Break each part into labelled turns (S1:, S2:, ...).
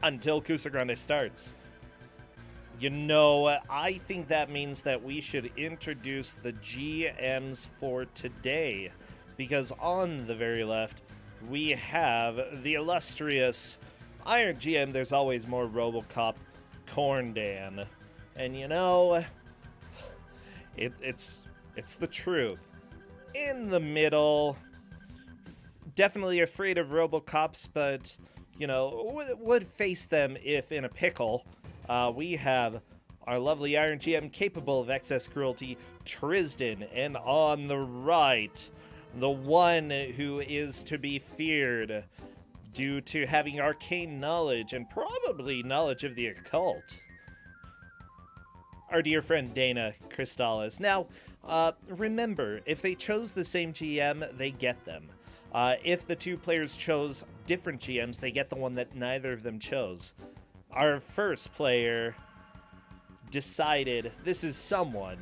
S1: until Kusogr4nde starts. You know, I think that means that we should introduce the GMs for today, because on the very left, we have the illustrious Iron GM, There's Always More Robocop, Kusogr4nde. And you know, it's the truth. In the middle, definitely afraid of Robocops, but, you know, would face them if in a pickle. We have our lovely Iron GM, capable of excess cruelty, Tristan. And on the right, the one who is to be feared due to having arcane knowledge and probably knowledge of the occult, our dear friend Dana Crystallis. Now, remember, if they chose the same GM, they get them. If the two players chose different GMs, they get the one that neither of them chose. Our first player decided, this is someone,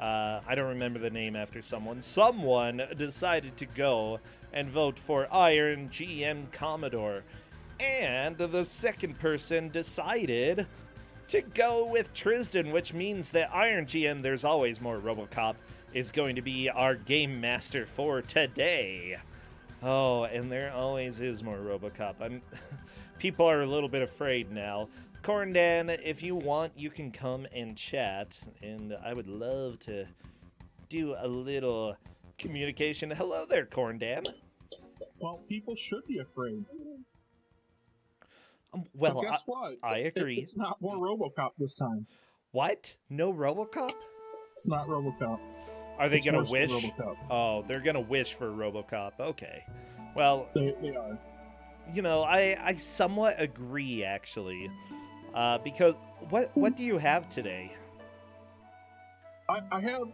S1: I don't remember the name after someone. Someone decided to go and vote for Iron GM Commodore. And the second person decided to go with Tristan, which means that Iron GM, There's Always More Robocop, is going to be our game master for today. Oh, and there always is more Robocop. People are a little bit afraid now. Kusogr4nde, if you want, you can come and chat, and I would love to do a little communication. Hello there, Kusogr4nde.
S2: Well, people should be afraid.
S1: Well,
S2: but guess what?
S1: I agree.
S2: It's not more RoboCop this time.
S1: What? No RoboCop?
S2: It's not RoboCop.
S1: Are they going
S2: worse
S1: to wish?
S2: than RoboCop.
S1: Oh, they're going to wish for RoboCop. Okay. Well,
S2: they are.
S1: You know, I somewhat agree, actually. Because what do you have today?
S2: I have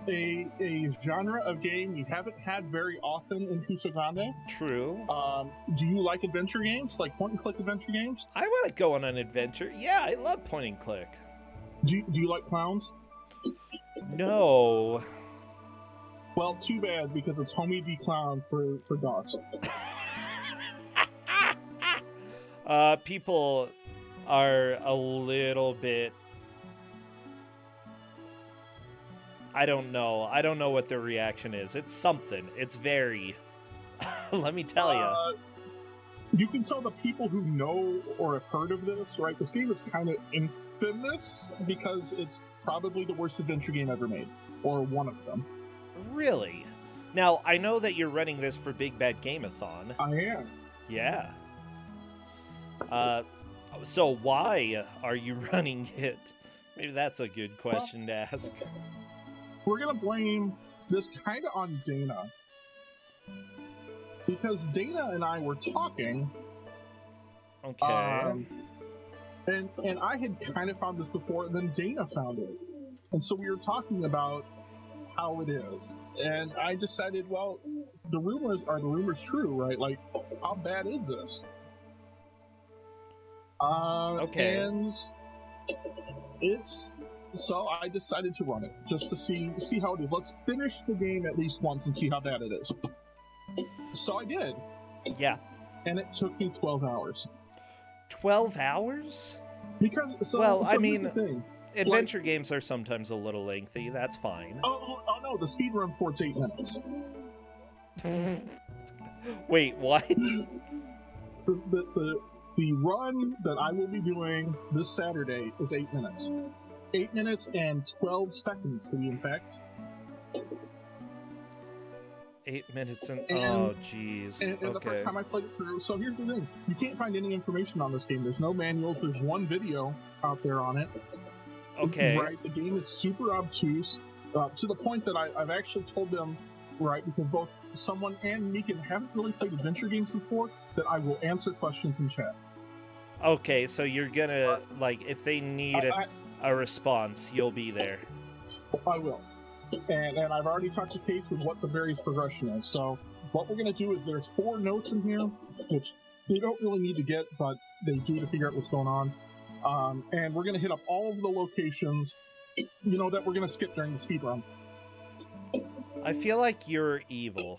S2: a genre of game we haven't had very often in Kusogr4nde.
S1: True.
S2: Do you like adventure games, like point-and-click adventure games?
S1: I want to go on an adventure. Yeah, I love point-and-click.
S2: Do you like clowns?
S1: No.
S2: Well, too bad, because it's Homey the Clown for DOS.
S1: People are a little bit... I don't know. I don't know what their reaction is. It's something. It's very... Let me tell you.
S2: You can tell the people who know or have heard of this, right? This game is kind of infamous because it's probably the worst adventure game ever made. Or one of them.
S1: Really? Now, I know that you're running this for Big Bad Game-a-thon.
S2: I am.
S1: Yeah. So why are you running it? Maybe that's a good question to ask.
S2: We're going to blame this kind of on Dana. Because Dana and I were talking.
S1: Okay.
S2: And I had kind of found this before, and then Dana found it. And so we were talking about how it is. And I decided, well, the rumors true, right? Like, how bad is this?
S1: Okay.
S2: And it's... So I decided to run it, just to see how it is. Let's finish the game at least once and see how bad it is. So I did.
S1: Yeah.
S2: And it took me 12 hours.
S1: 12 hours?
S2: Because,
S1: well, I mean,
S2: here's the thing.
S1: adventure games are sometimes a little lengthy. That's fine.
S2: Oh no, the speedrun port's 8 minutes.
S1: Wait, what?
S2: The run that I will be doing this Saturday is 8 minutes. 8 minutes and 12 seconds to be exact.
S1: 8 minutes and oh, jeez.
S2: And
S1: okay.
S2: the first time I played it through, so here's the thing: you can't find any information on this game. There's no manuals. There's one video out there on it.
S1: Okay.
S2: Right. The game is super obtuse to the point that I've actually told them, right, because both someone and Meekin haven't really played adventure games before, that I will answer questions in chat.
S1: Okay, so you're gonna like if they need a response, you'll be there.
S2: I will. And I've already talked to Case with what the various progression is. So what we're going to do is there's 4 notes in here, which they don't really need to get, but they do to figure out what's going on. And we're going to hit up all of the locations, you know, that we're going to skip during the speed run.
S1: I feel like you're evil.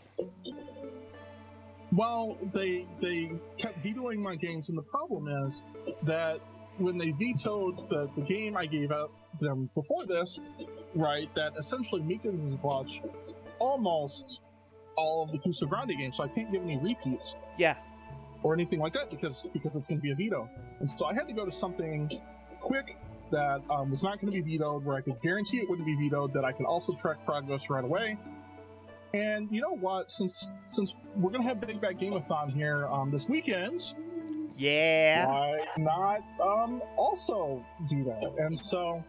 S2: Well, they kept vetoing my games, and the problem is that when they vetoed the game I gave out them before this, right, that essentially Meekins has watched almost all of the Kusogr4nde games, so I can't give any repeats.
S1: Yeah.
S2: Or anything like that because it's going to be a veto. And so I had to go to something quick that was not going to be vetoed, where I could guarantee it wouldn't be vetoed, that I could also track progress right away. And you know what? Since we're going to have Big Bad Game-a-thon here this weekend,
S1: yeah,
S2: why not also do that? And so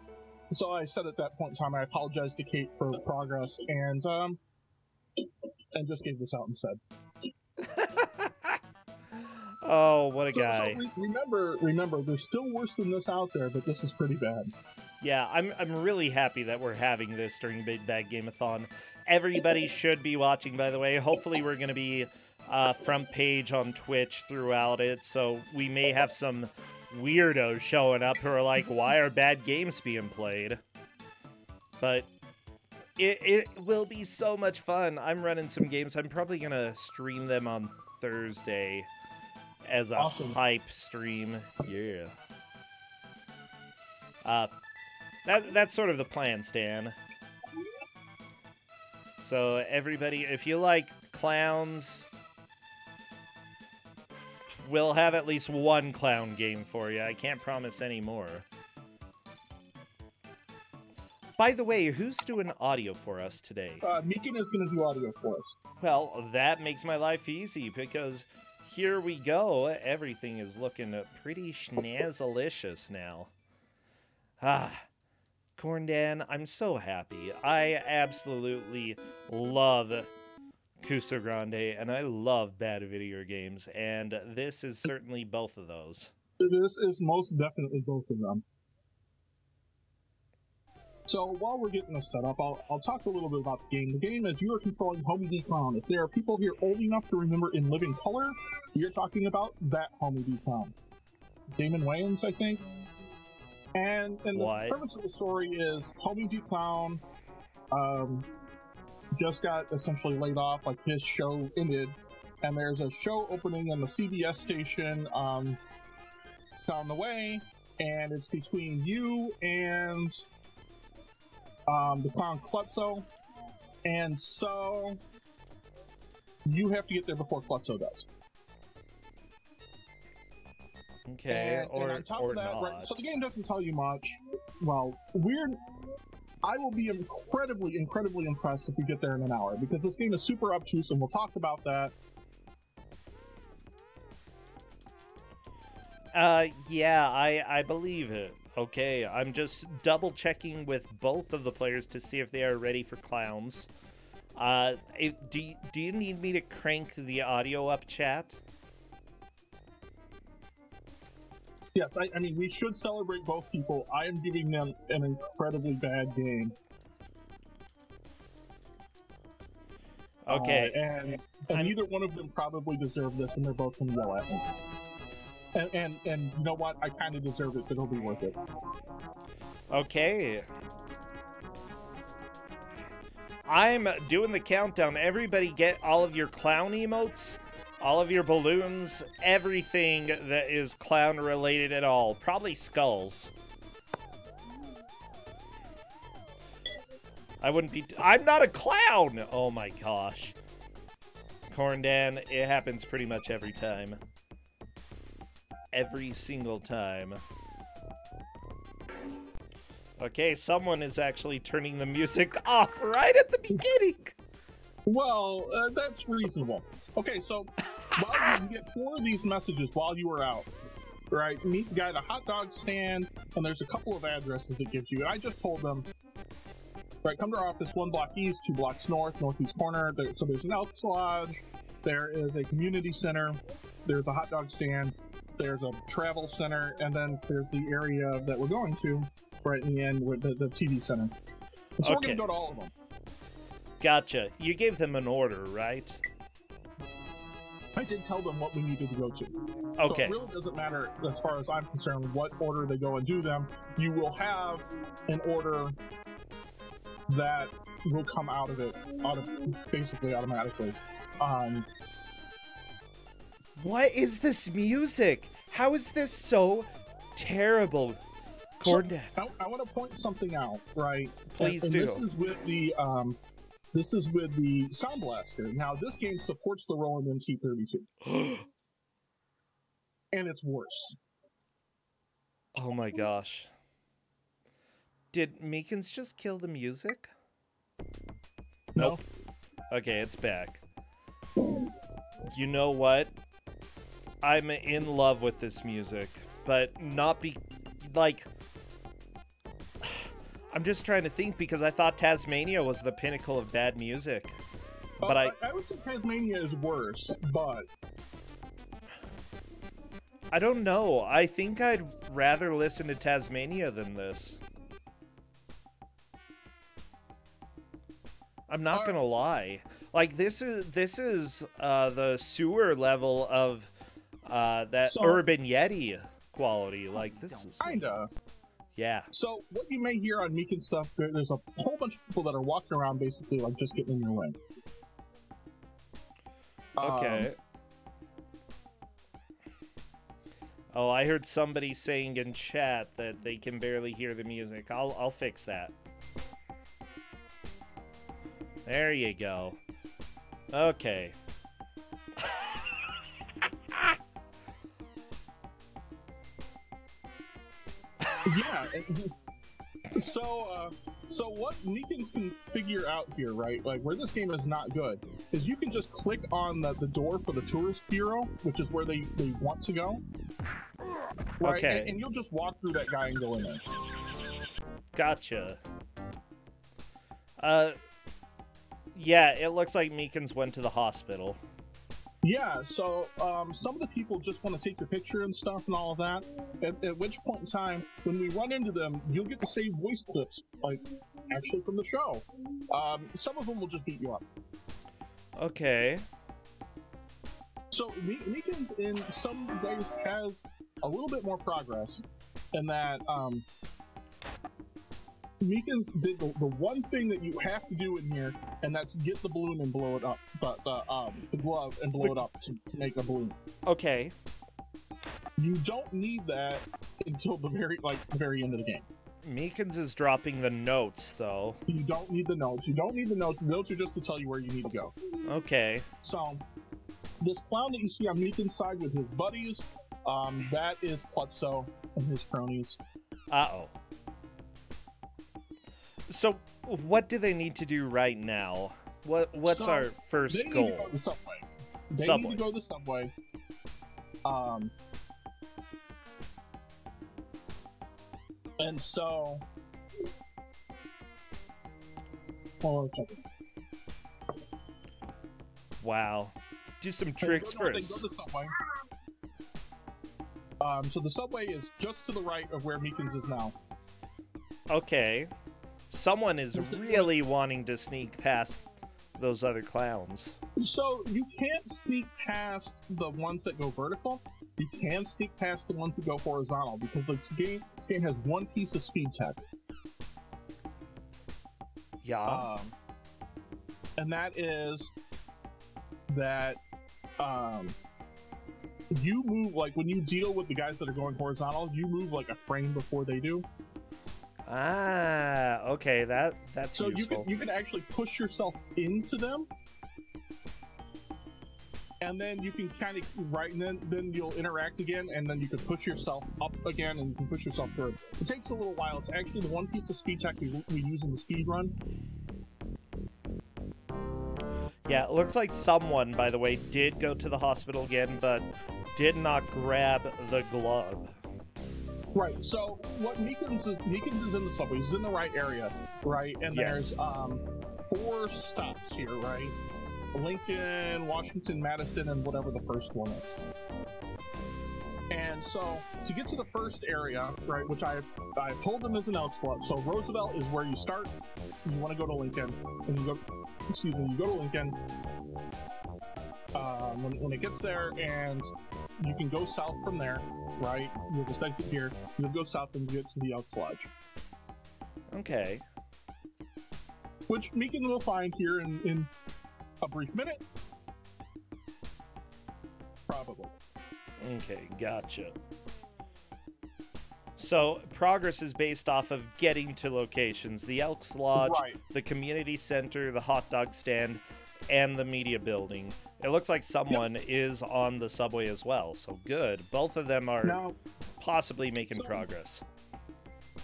S2: I said at that point in time, I apologized to Kate for progress, and just gave this out instead.
S1: Oh, what a guy!
S2: So remember, there's still worse than this out there, but this is pretty bad.
S1: Yeah, I'm really happy that we're having this during Big Bad Game-a-thon. Everybody should be watching, by the way. Hopefully we're going to be front page on Twitch throughout it, so we may have some weirdos showing up who are like, why are bad games being played? But it will be so much fun. I'm running some games. I'm probably going to stream them on Thursday as a hype stream. Yeah. That's sort of the plan, Stan. So everybody, if you like clowns, we'll have at least one clown game for you. I can't promise any more. By the way, who's doing audio for us today?
S2: Meekin is going to do audio for us.
S1: Well, that makes my life easy, because here we go. Everything is looking pretty schnazzalicious now. Kusogr4nde, I'm so happy. I absolutely love Kusogr4nde, and I love bad video games, and this is certainly both of those.
S2: This is most definitely both of them. So while we're getting this set up, I'll talk a little bit about the game. The game is you are controlling Homey D. Clown. If there are people here old enough to remember In Living Color, we are talking about that Homey D. Clown. Damon Wayans, I think. And the premise of the story is Homey D. Clown just got essentially laid off, like his show ended, and there's a show opening in the CBS station down the way, and it's between you and the clown Klutzo, and so you have to get there before Klutzo does.
S1: Okay,
S2: and on top of that,
S1: not.
S2: Right, so the game doesn't tell you much. Well, I will be incredibly impressed if we get there in an hour, because this game is super obtuse, and we'll talk about that.
S1: Yeah, I believe it. Okay, I'm just double checking with both of the players to see if they are ready for clowns. Do you need me to crank the audio up, chat?
S2: Yes, I mean, we should celebrate both people. I am giving them an incredibly bad game.
S1: Okay.
S2: And neither one of them probably deserve this, and they're both going to yell at me. And you know what? I kind of deserve it, but it'll be worth it.
S1: Okay. I'm doing the countdown. Everybody get all of your clown emotes, all of your balloons, everything that is clown related at all. Probably skulls. I'm not a clown! Oh my gosh. Kusogr4nde, it happens pretty much every time. Every single time. Okay, someone is actually turning the music off right at the beginning.
S2: Well, that's reasonable. Okay, so while you get 4 of these messages while you were out, right? Meet the guy at a hot dog stand, and there's a couple of addresses it gives you. And I just told them, right, come to our office 1 block east, 2 blocks north, northeast corner. So there's an Elks Lodge, there is a community center, there's a hot dog stand, there's a travel center, and then there's the area that we're going to right in the end with the TV center. And so we're going to go to all of them.
S1: Gotcha. You gave them an order, right?
S2: I did tell them what we needed to go to.
S1: Okay.
S2: So it really doesn't matter, as far as I'm concerned, what order they go and do them. You will have an order that will come out of it basically automatically.
S1: What is this music? How is this so terrible? Cornde.
S2: So, I want to point something out, right?
S1: Please
S2: and
S1: do.
S2: This is with the Sound Blaster. Now, this game supports the Roland MT32. And it's worse.
S1: Oh my gosh. Did Meekins just kill the music?
S2: No.
S1: Nope. Okay, it's back. You know what? I'm in love with this music, but not like... I'm just trying to think because I thought Tasmania was the pinnacle of bad music. But
S2: I would say Tasmania is worse, but...
S1: I don't know. I think I'd rather listen to Tasmania than this. I'm not gonna lie. Like, this is the sewer level of that Urban Yeti quality. Like, this is...
S2: Kinda.
S1: Yeah.
S2: So, what you may hear on Meekins stuff, there's a whole bunch of people that are walking around basically, like, just getting in your way.
S1: Okay. Oh, I heard somebody saying in chat that they can barely hear the music. I'll fix that. There you go. Okay.
S2: Yeah. So what Meekins can figure out here, right? Like, where this game is not good, is you can just click on the door for the tourist bureau, which is where they want to go. Right?
S1: Okay.
S2: And you'll just walk through that guy and go in there.
S1: Gotcha. Yeah, it looks like Meekins went to the hospital.
S2: Yeah, so some of the people just want to take your picture and stuff and all of that, at which point in time, when we run into them, you'll get to save voice clips, like, actually from the show. Some of them will just beat you up.
S1: Okay.
S2: So, Meekins, in some ways, has a little bit more progress in that Meekins did the one thing that you have to do in here, and that's get the balloon and blow it up, the glove and blow it up to make a balloon.
S1: Okay.
S2: You don't need that until the very end of the game.
S1: Meekins is dropping the notes, though.
S2: You don't need the notes. You don't need the notes. The notes are just to tell you where you need to go.
S1: Okay.
S2: So, this clown that you see on Meekins' side with his buddies, that is Klutzo and his cronies.
S1: Uh-oh. So, what do they need to do right now? What's our first goal?
S2: Need to go to the subway. They need to go to the subway. And so... Oh, okay.
S1: Wow. Do some tricks first.
S2: They go to the subway. So the subway is just to the right of where Meekins is now.
S1: Okay. Someone is really wanting to sneak past those other clowns.
S2: So you can't sneak past the ones that go vertical. You can sneak past the ones that go horizontal because this game has one piece of speed tech.
S1: Yeah.
S2: And that is that you move, like, when you deal with the guys that are going horizontal, you move like a frame before they do.
S1: Ah, okay, that's
S2: so
S1: useful.
S2: you can actually push yourself into them, and then you can kind of and then you'll interact again, and then you can push yourself up again, and you can push yourself through. It takes a little while. It's actually the one piece of speed tech we use in the speed run.
S1: Yeah, it looks like someone, by the way, did go to the hospital again, but did not grab the glove.
S2: Right, so what Meekins is in the subway, he's in the right area, right? And
S1: yes.
S2: There's 4 stops here, right? Lincoln, Washington, Madison, and whatever the first one is. And so, to get to the first area, right, which I've told them is an Elks Club, so Roosevelt is where you start, you want to go to Lincoln, and you go to Lincoln, when it gets there, and you can go south from there, right? You'll just exit here, you'll go south and get to the Elks Lodge.
S1: Okay.
S2: Which Meekins will find here in a brief minute. probably.
S1: Okay, gotcha. So, progress is based off of getting to locations. The Elks Lodge,
S2: Right.
S1: the community center, the hot dog stand, and the media building. It looks like someone is on the subway as well, so good. Both of them are
S2: Now,
S1: possibly making progress.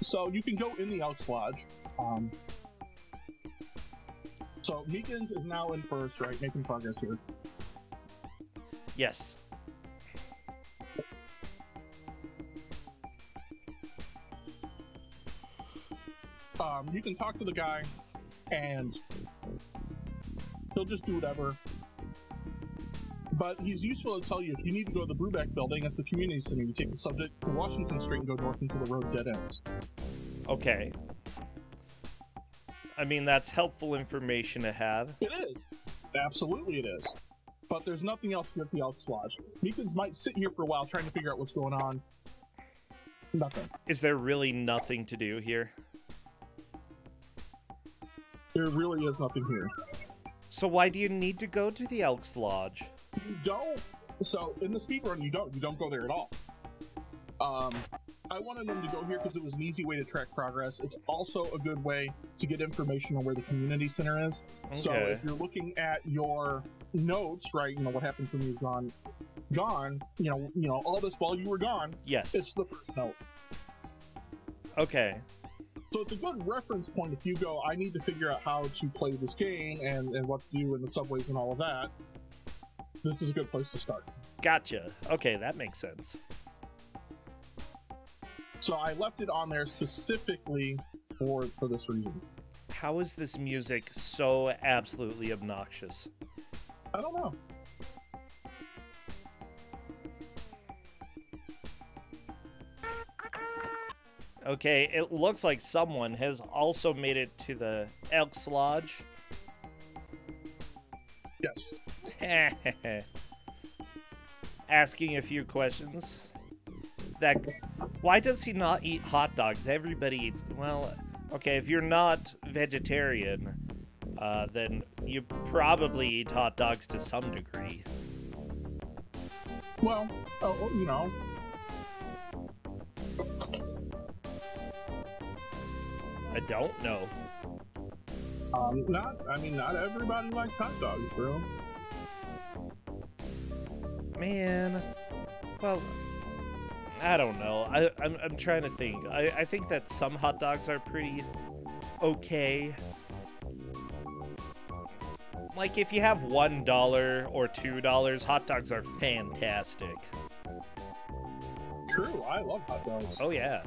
S2: so you can go in the Elks Lodge. So Meekins is now in first, right? Making progress here.
S1: Yes.
S2: You can talk to the guy, and he'll just do whatever. But he's useful to tell you if you need to go to the Brubeck building, it's the community center. You take the subject to Washington Street and go north until the road dead ends.
S1: Okay. I mean, that's helpful information to have.
S2: It is. Absolutely it is. But there's nothing else at the Elks Lodge. Meekins might sit here for a while trying to figure out what's going on. Nothing.
S1: Is there really nothing to do here?
S2: There really is nothing here.
S1: So why do you need to go to the Elks Lodge?
S2: You don't. So in the speedrun, you don't go there at all. I wanted them to go here because it was an easy way to track progress. It's also a good way to get information on where the community center is. Okay. So if you're looking at your notes, right, you know what happens when you've gone, you know all this while you were gone.
S1: Yes.
S2: It's the first note.
S1: Okay.
S2: So it's a good reference point if you go, I need to figure out how to play this game and what to do in the subways and all of that. This is a good place to start.
S1: Gotcha. Okay, that makes sense.
S2: So I left it on there specifically for this reason.
S1: How is this music so absolutely obnoxious?
S2: I don't know.
S1: Okay, it looks like someone has also made it to the Elks Lodge.
S2: Yes.
S1: Asking a few questions. Why does he not eat hot dogs? Everybody eats. Well, okay, if you're not vegetarian, then you probably eat hot dogs to some degree.
S2: Well, you know.
S1: I don't know.
S2: Not everybody likes hot dogs, bro.
S1: Man, well, I don't know. I'm trying to think. I think that some hot dogs are pretty okay. Like, if you have $1 or $2, hot dogs are fantastic.
S2: True, I love hot dogs.
S1: Oh, yeah.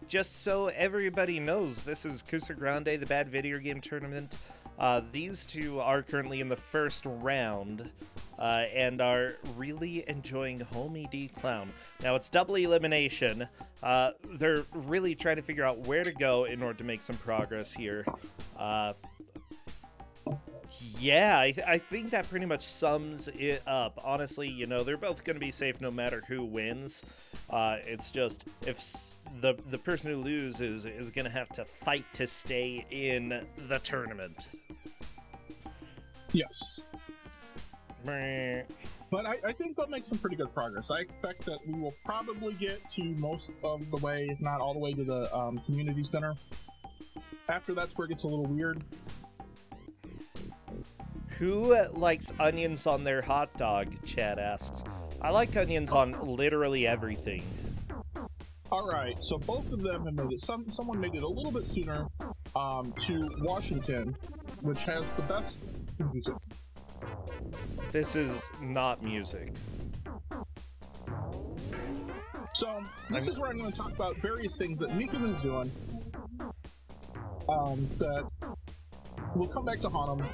S1: Just so everybody knows, this is Kusogr4nde, the Bad Video Game Tournament. These two are currently in the first round and are really enjoying Homey D Clown. Now, it's double elimination. They're really trying to figure out where to go in order to make some progress here. Yeah, I think that pretty much sums it up. Honestly, you know, they're both going to be safe no matter who wins. It's just, if the person who loses is going to have to fight to stay in the tournament.
S2: Yes.
S1: Meh.
S2: But I think they'll make some pretty good progress. I expect that we will probably get to most of the way, if not all the way, to the community center. After that's where it gets a little weird.
S1: Who likes onions on their hot dog? Chad asks. I like onions on literally everything.
S2: Alright, so both of them have made it. Someone made it a little bit sooner to Washington, which has the best music.
S1: This is not music.
S2: So, this is where I'm going to talk about various things that Meekins is doing that will come back to haunt him.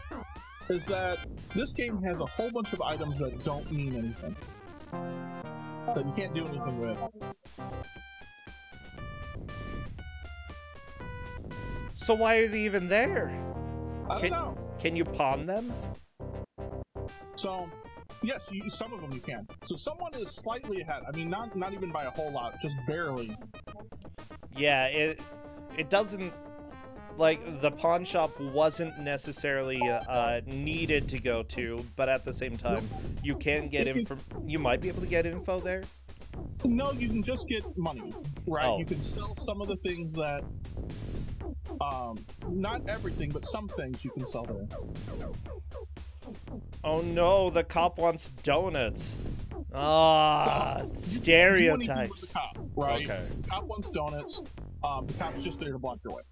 S2: Is that this game has a whole bunch of items that don't mean anything. That you can't do anything with.
S1: So why are they even there?
S2: I don't know.
S1: Can you pawn them?
S2: So, yes, some of them you can. So someone is slightly ahead. I mean, not even by a whole lot, just barely.
S1: Yeah, it doesn't, like, the pawn shop wasn't necessarily needed to go to, but at the same time, you can get info. You might be able to get info there.
S2: No, you can just get money, right?
S1: Oh.
S2: You can sell some of the things that, not everything, but some things you can sell there.
S1: Oh no, the cop wants donuts. Ah, stereotypes.
S2: With the cop, right?
S1: Okay.
S2: The cop wants donuts. The cop's just there to block your way.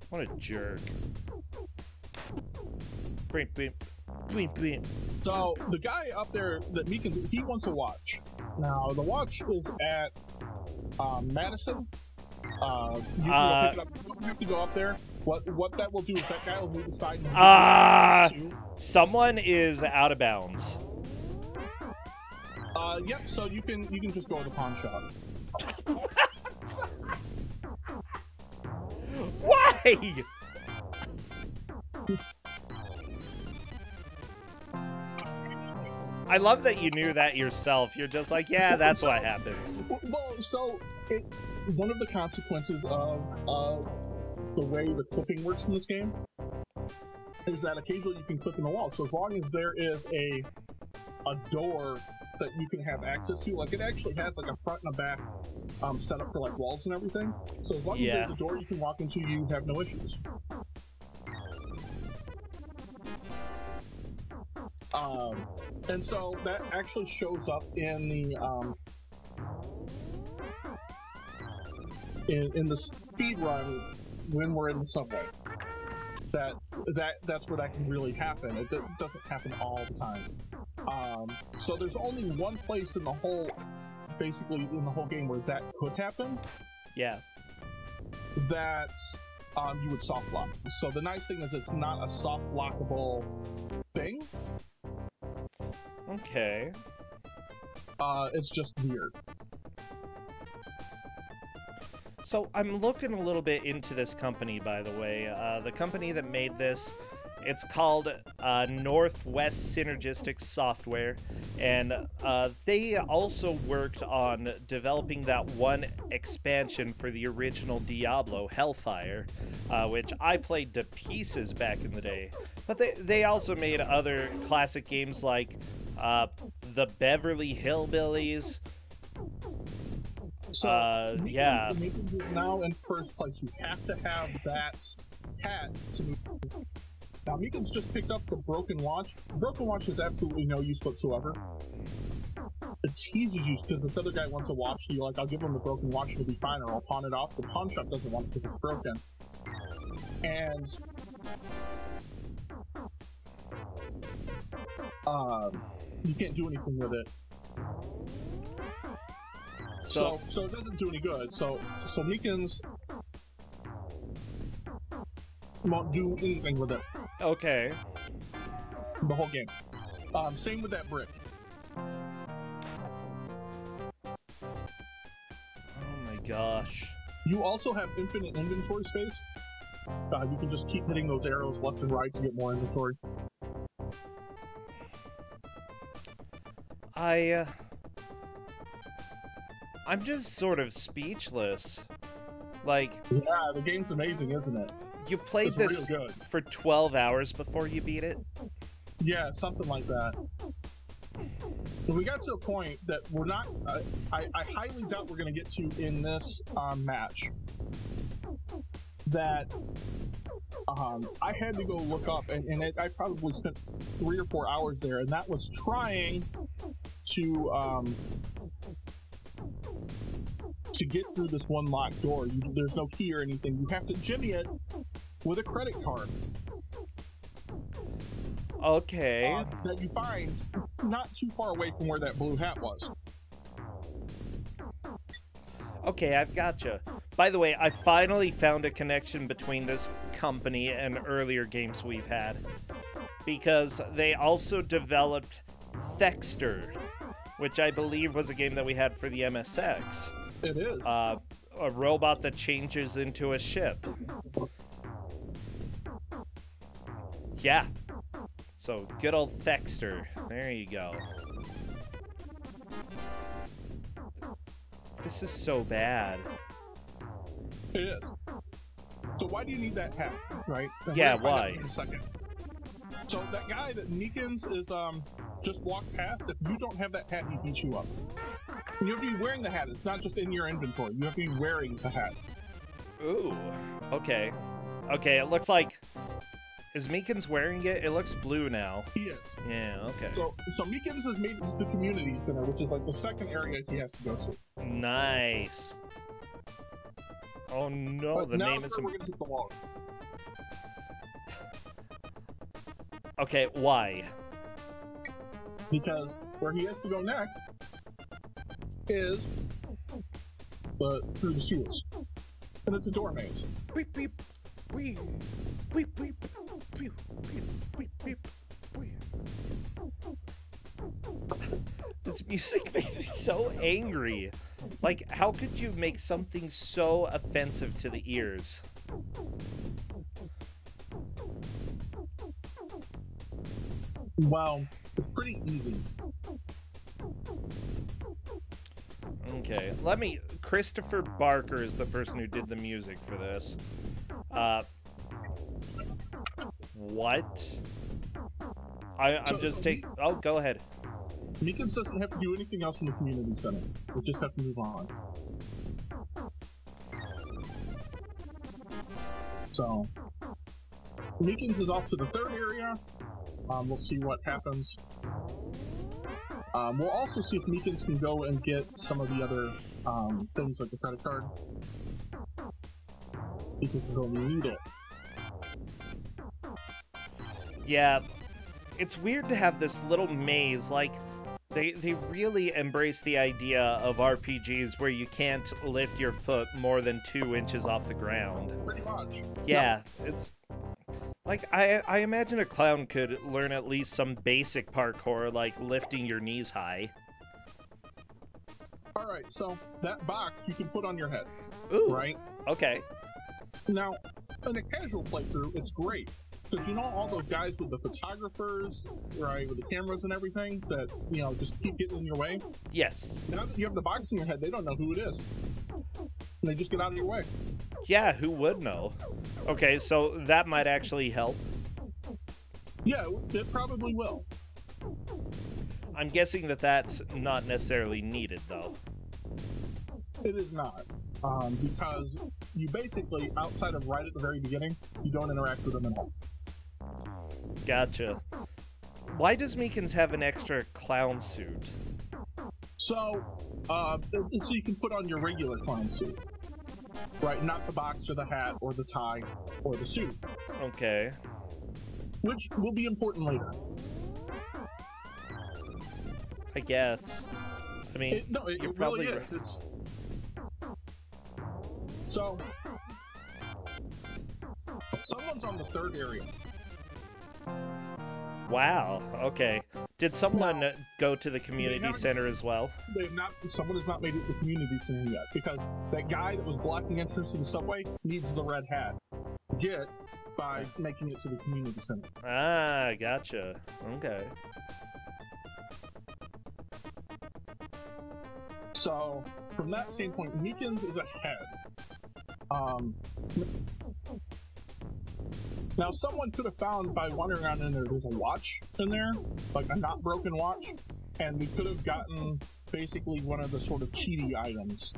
S1: What a jerk. Beep, beep. Beep, beep.
S2: So the guy up there that he wants a watch. Now the watch is at Madison. You can pick it up. You don't have to go up there. What that will do is that guy will move aside. And
S1: someone is out of bounds.
S2: Yep. So you can just go to the pawn shop.
S1: Why? I love that you knew that yourself. You're just like, yeah, that's what happens.
S2: Well, so one of the consequences of the way the clipping works in this game is that occasionally you can clip in the wall. So as long as there is a door that you can have access to, like it actually has like a front and a back set up for like walls and everything. So as long as there's a door you can walk into, you have no issues. And so that actually shows up in the in the speed run when we're in the subway. That's where that can really happen. It doesn't happen all the time. So there's only one place in the whole, basically in the whole game where that could happen.
S1: Yeah.
S2: That you would soft lock. So the nice thing is it's not a soft lockable thing.
S1: Okay.
S2: It's just weird.
S1: So I'm looking a little bit into this company, by the way. The company that made this, it's called Northwest Synergistic Software, and they also worked on developing that one expansion for the original Diablo, Hellfire, which I played to pieces back in the day. But they also made other classic games like the Beverly Hillbillies.
S2: So,
S1: yeah.
S2: Now in first place, you have to have that hat to move. Now, Meekin's just picked up the Broken Watch. The Broken Watch has absolutely no use whatsoever. It teases you because this other guy wants a watch, so you're like, I'll give him the Broken Watch, it'll be fine, or I'll pawn it off. The pawn shop doesn't want it because it's broken. And you can't do anything with it. So it doesn't do any good. So Meekins won't do anything with it.
S1: Okay.
S2: The whole game. Same with that brick.
S1: Oh my gosh.
S2: You also have infinite inventory space. You can just keep hitting those arrows left and right to get more inventory.
S1: I'm just sort of speechless. Like,
S2: yeah, the game's amazing, isn't it?
S1: You played this for 12 hours before you beat it?
S2: Yeah, something like that. But we got to a point that we're not... I highly doubt we're going to get to in this match. That I had to go look up, and I probably spent 3 or 4 hours there, and that was trying to get through this one locked door. There's no key or anything. You have to jimmy it with a credit card.
S1: Okay.
S2: That you find not too far away from where that blue hat was.
S1: Okay, I've gotcha. By the way, I finally found a connection between this company and earlier games we've had. Because they also developed Thexter, which I believe was a game that we had for the MSX.
S2: It is.
S1: A robot that changes into a ship. Yeah. So, good old Thexter. There you go. This is so bad.
S2: It is. So why do you need that hat, right? And
S1: Yeah,
S2: we're gonna find
S1: why?
S2: out in a second. So that guy that Meekins is just walked past, if you don't have that hat, he beats you up. And you have to be wearing the hat. It's not just in your inventory. You have to be wearing the hat.
S1: Ooh, okay. Okay, it looks like... Is Meekins wearing it? It looks blue now.
S2: He is.
S1: Yeah, okay.
S2: So Meekins has made it to the community center, which is like the second area he has to go to.
S1: Nice. Oh no,
S2: But
S1: the
S2: now
S1: name is...
S2: we're gonna hit the wall.
S1: Okay, why?
S2: Because where he has to go next is through the sewers. And it's a door maze.
S1: Beep, beep, beep, beep, beep, beep, beep, beep, beep. This music makes me so angry. Like, how could you make something so offensive to the ears?
S2: Well, it's pretty easy.
S1: Okay, let me... Christopher Barker is the person who did the music for this. What? I'm just taking... Oh, go ahead.
S2: Meekins doesn't have to do anything else in the community center. We just have to move on. So, Meekins is off to the third area. We'll see what happens. We'll also see if Meekins can go and get some of the other things like the credit card. Because he'll need it.
S1: Yeah, it's weird to have this little maze. Like, they really embrace the idea of RPGs where you can't lift your foot more than 2 inches off the ground.
S2: Pretty much.
S1: Yeah, it's... Like, I imagine a clown could learn at least some basic parkour, like lifting your knees high.
S2: Alright, so that box you can put on your head.
S1: Ooh,
S2: right?
S1: Okay.
S2: Now, in a casual playthrough, it's great. Because you know all those guys with the photographers, right, with the cameras and everything, that, you know, just keep getting in your way?
S1: Yes.
S2: Now that you have the box in your head, they don't know who it is. And they just get out of your way.
S1: Yeah, who would know? Okay, so that might actually help.
S2: Yeah, it probably will.
S1: I'm guessing that that's not necessarily needed, though.
S2: It is not. Because you basically, outside of right at the very beginning, you don't interact with them at all.
S1: Gotcha. Why does Meekins have an extra clown suit?
S2: So you can put on your regular clown suit. Right, not the box or the hat or the tie or the suit.
S1: Okay.
S2: Which will be important later.
S1: I guess. I mean,
S2: It really
S1: probably
S2: is. It's... So, someone's on the third area.
S1: Wow, okay. Did someone go to the community center as well?
S2: They have not. Someone has not made it to the community center yet, because that guy that was blocking entrance to the subway needs the red hat. Get by making it to the community center.
S1: Ah, gotcha. Okay.
S2: So, from that standpoint, Meekins is ahead. Now, someone could have found by wandering around in there's a watch in there, like a not broken watch, and we could have gotten basically one of the sort of cheaty items.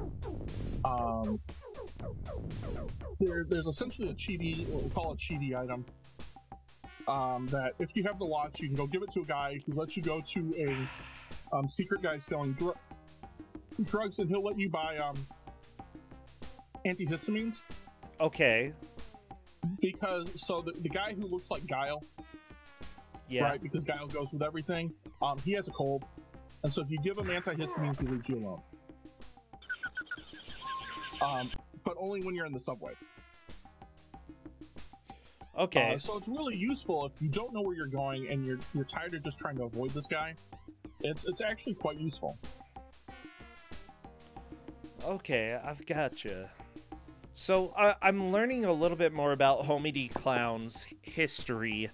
S2: There's essentially a cheaty, what we'll call a cheaty item, that if you have the watch, you can go give it to a guy who lets you go to a secret guy selling drugs, and he'll let you buy antihistamines.
S1: Okay.
S2: Because, so the guy who looks like Guile,
S1: Yeah.
S2: right, because Guile goes with everything, he has a cold, and so if you give him antihistamines, he leaves you alone. But only when you're in the subway.
S1: Okay.
S2: So it's really useful if you don't know where you're going and you're tired of just trying to avoid this guy. It's actually quite useful.
S1: Okay, I've gotcha. So I'm learning a little bit more about Homey D. Clown's history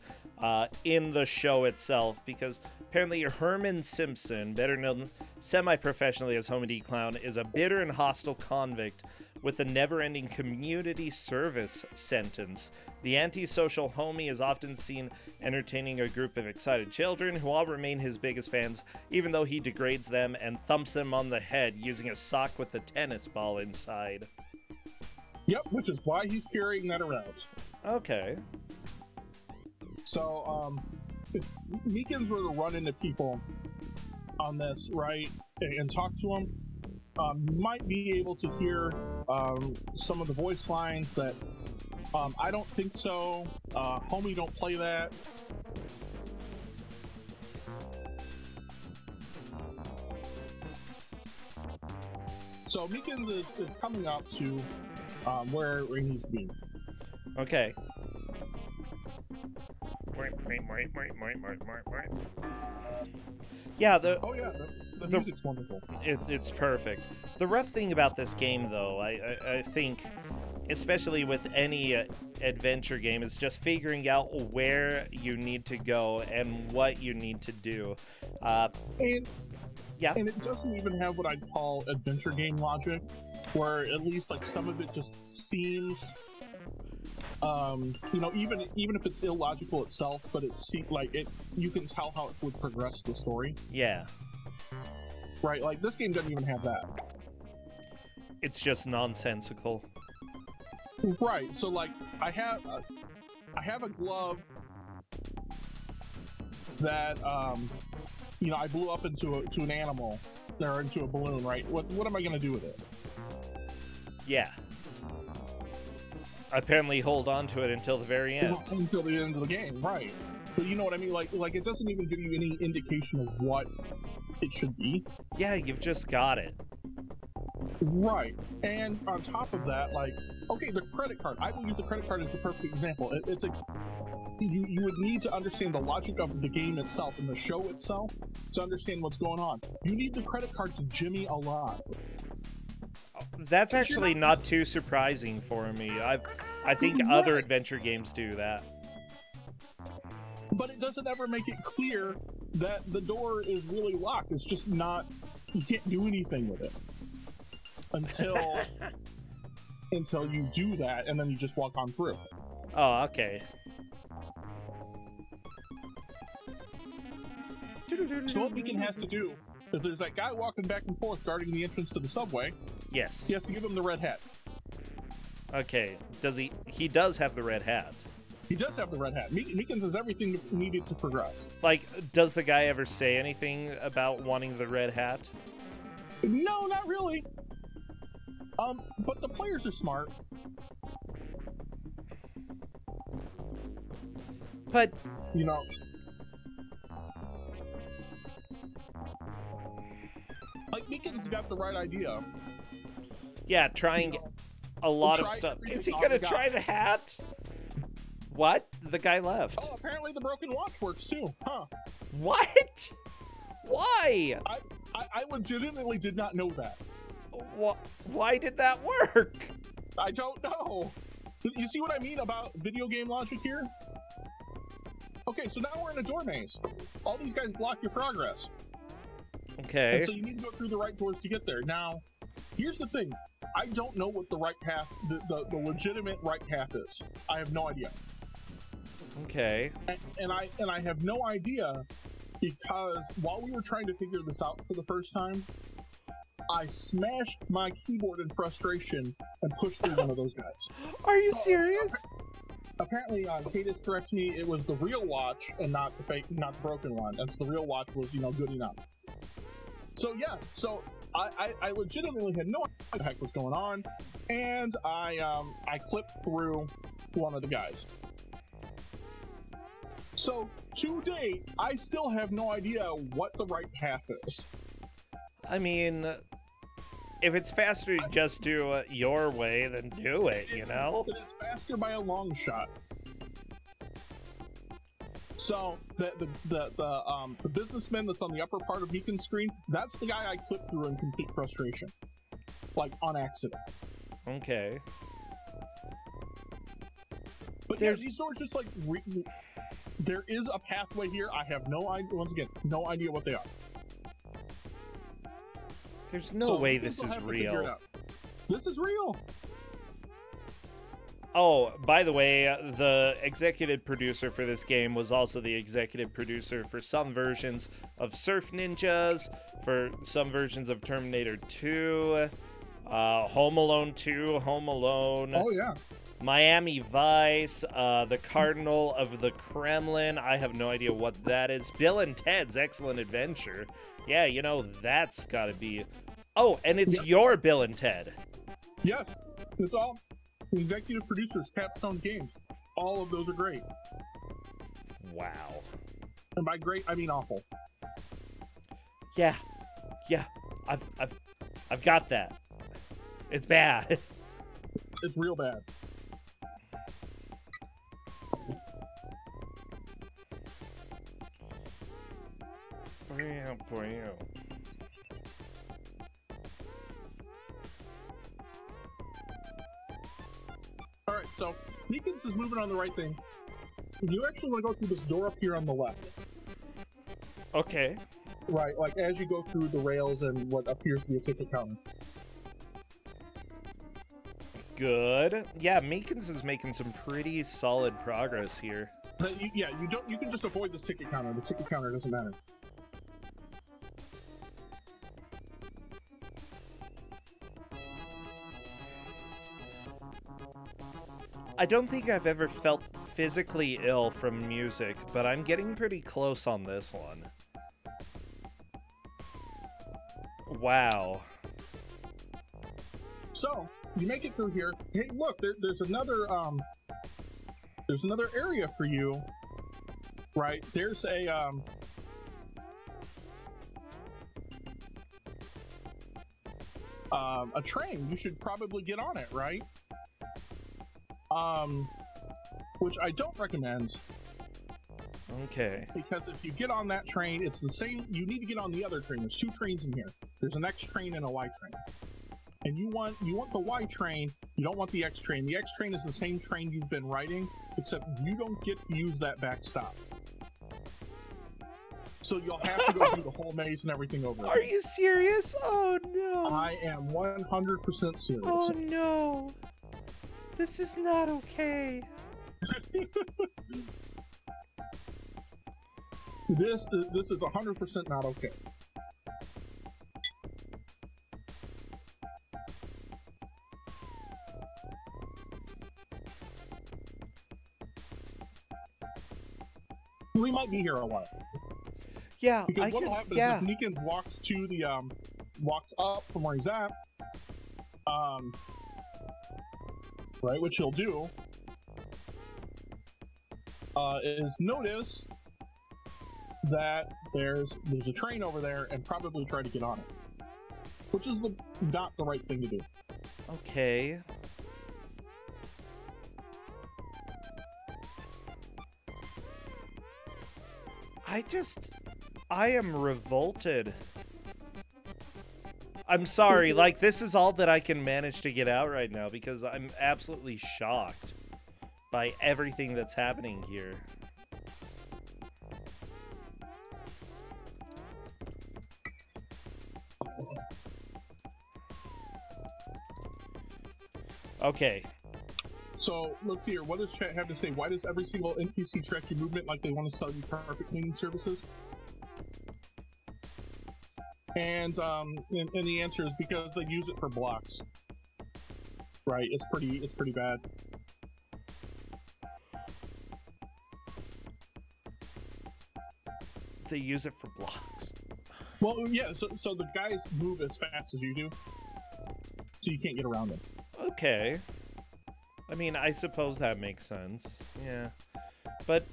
S1: in the show itself, because Apparently, Herman Simpson, better known semi-professionally as Homey Clown, is a bitter and hostile convict with a never-ending community service sentence. The antisocial Homey is often seen entertaining a group of excited children who all remain his biggest fans, even though he degrades them and thumps them on the head using a sock with a tennis ball inside.
S2: Yep, which is why he's carrying that around.
S1: Okay.
S2: So, if Meekins were to run into people on this, right, and talk to them, you might be able to hear some of the voice lines that I don't think so. Homey don't play that. So Meekins is coming up to where he needs to be.
S1: Okay. Yeah, the
S2: music's wonderful.
S1: It's perfect. The rough thing about this game, though, I think, especially with any adventure game, is just figuring out where you need to go and what you need to do.
S2: And
S1: yeah,
S2: and it doesn't even have what I'd call adventure game logic, where at least like some of it just seems, you know, even if it's illogical itself, but it seems like it. You can tell how it would progress the story.
S1: Yeah.
S2: Right. Like this game doesn't even have that.
S1: It's just nonsensical.
S2: Right. So like I have a glove that you know, I blew up into an animal or into a balloon, right? What am I gonna do with it?
S1: Yeah. Apparently hold on to it until the very end.
S2: Until the end of the game, right. But you know what I mean? Like it doesn't even give you any indication of what it should be.
S1: Yeah, you've just got it.
S2: Right. And on top of that, like, okay, the credit card. I will use the credit card as a perfect example. It's a you would need to understand the logic of the game itself and the show itself to understand what's going on. You need the credit card to Jimmy alive.
S1: That's actually not too surprising for me. I think other adventure games do that.
S2: But it doesn't ever make it clear that the door is really locked. It's just not. You can't do anything with it until you do that, and then you just walk on through.
S1: Oh, okay.
S2: So what Beacon has to do is there's that guy walking back and forth guarding the entrance to the subway.
S1: Yes.
S2: He has to give him the red hat.
S1: Okay. Does he? He does have the red hat.
S2: He does have the red hat. Meekins has everything needed to progress.
S1: Like, does the guy ever say anything about wanting the red hat?
S2: No, not really. But the players are smart.
S1: But,
S2: you know, like Meekins got the right idea.
S1: Yeah, trying a lot of stuff. Is he gonna try the hat? What? The guy left.
S2: Oh, apparently the broken watch works too, huh?
S1: What? Why?
S2: I legitimately did not know that.
S1: Why did that work?
S2: I don't know. You see what I mean about video game logic here? Okay, so now we're in a door maze. All these guys block your progress.
S1: Okay.
S2: And so you need to go through the right doors to get there. Now, here's the thing. I don't know what the right path, the legitimate right path is. I have no idea.
S1: Okay.
S2: And I have no idea because while we were trying to figure this out for the first time, I smashed my keyboard in frustration and pushed through one of those guys.
S1: Are you serious?
S2: Apparently, Cadis corrects me. It was the real watch and not the fake, not the broken one. And so the real watch was, you know, good enough. So yeah, so I legitimately had no idea what the heck was going on, and I clipped through one of the guys. So to date, I still have no idea what the right path is.
S1: I mean, if it's faster to just do it your way, then do it, you know?
S2: It is faster by a long shot. So the businessman that's on the upper part of Beacon's screen, that's the guy I clipped through in complete frustration, like on accident.
S1: Okay.
S2: But yeah, these doors just like There is a pathway here. I have no idea. Once again, no idea what they are.
S1: There's no way this is real.
S2: This is real.
S1: Oh, by the way, the executive producer for this game was also the executive producer for some versions of Surf Ninjas, for some versions of Terminator 2, Home Alone 2, Home Alone.
S2: Oh, yeah.
S1: Miami Vice, The Cardinal of the Kremlin. I have no idea what that is. Bill and Ted's Excellent Adventure. Yeah, you know, that's gotta be... Oh, and it's your Bill and Ted.
S2: Yes, it's all executive producers, Capstone Games. All of those are great.
S1: Wow.
S2: And by great, I mean awful.
S1: Yeah, I've got that. It's bad.
S2: It's real bad. Alright, so Meekins is moving on the right thing. You actually want to go through this door up here on the left.
S1: Okay.
S2: Right, like as you go through the rails and what appears to be a ticket counter.
S1: Good. Yeah, Meekins is making some pretty solid progress here.
S2: You can just avoid this ticket counter. The ticket counter doesn't matter.
S1: I don't think I've ever felt physically ill from music, but I'm getting pretty close on this one. Wow. So, you make it through here. Hey, look, there's another area for you. Right? There's a train. You should probably get on it, right? Which I don't recommend. Okay. Because if you get on that train, it's the same. You need to get on the other train. There's two trains in here. There's an X train and a Y train. And you want the Y train. You don't want the X train. The X train is the same train you've been riding, except you don't get to use that back stop. So you'll have to go through the whole maze and everything over. Are you serious? Oh no! I am 100% serious. Oh no! This is not okay. This is 100% not okay. We might be here a while. Yeah, because what will happen is if Negan walks to the walks up from where he's at, right, which he'll do, is notice that there's a train over there and probably try to get on it, which is not the right thing to do. Okay. I am revolted. I'm sorry, like, this is all that I can manage to get out right now because I'm absolutely shocked by everything that's happening here. Okay. So, let's see here. What does chat have to say? Why does every single NPC track your movement like they want to sell you carpet cleaning services? And the answer is because they use it for blocks. Right, it's pretty bad. They use it for blocks. Well, yeah, so the guys move as fast as you do, so you can't get around them. Okay. I mean, I suppose that makes sense. Yeah. But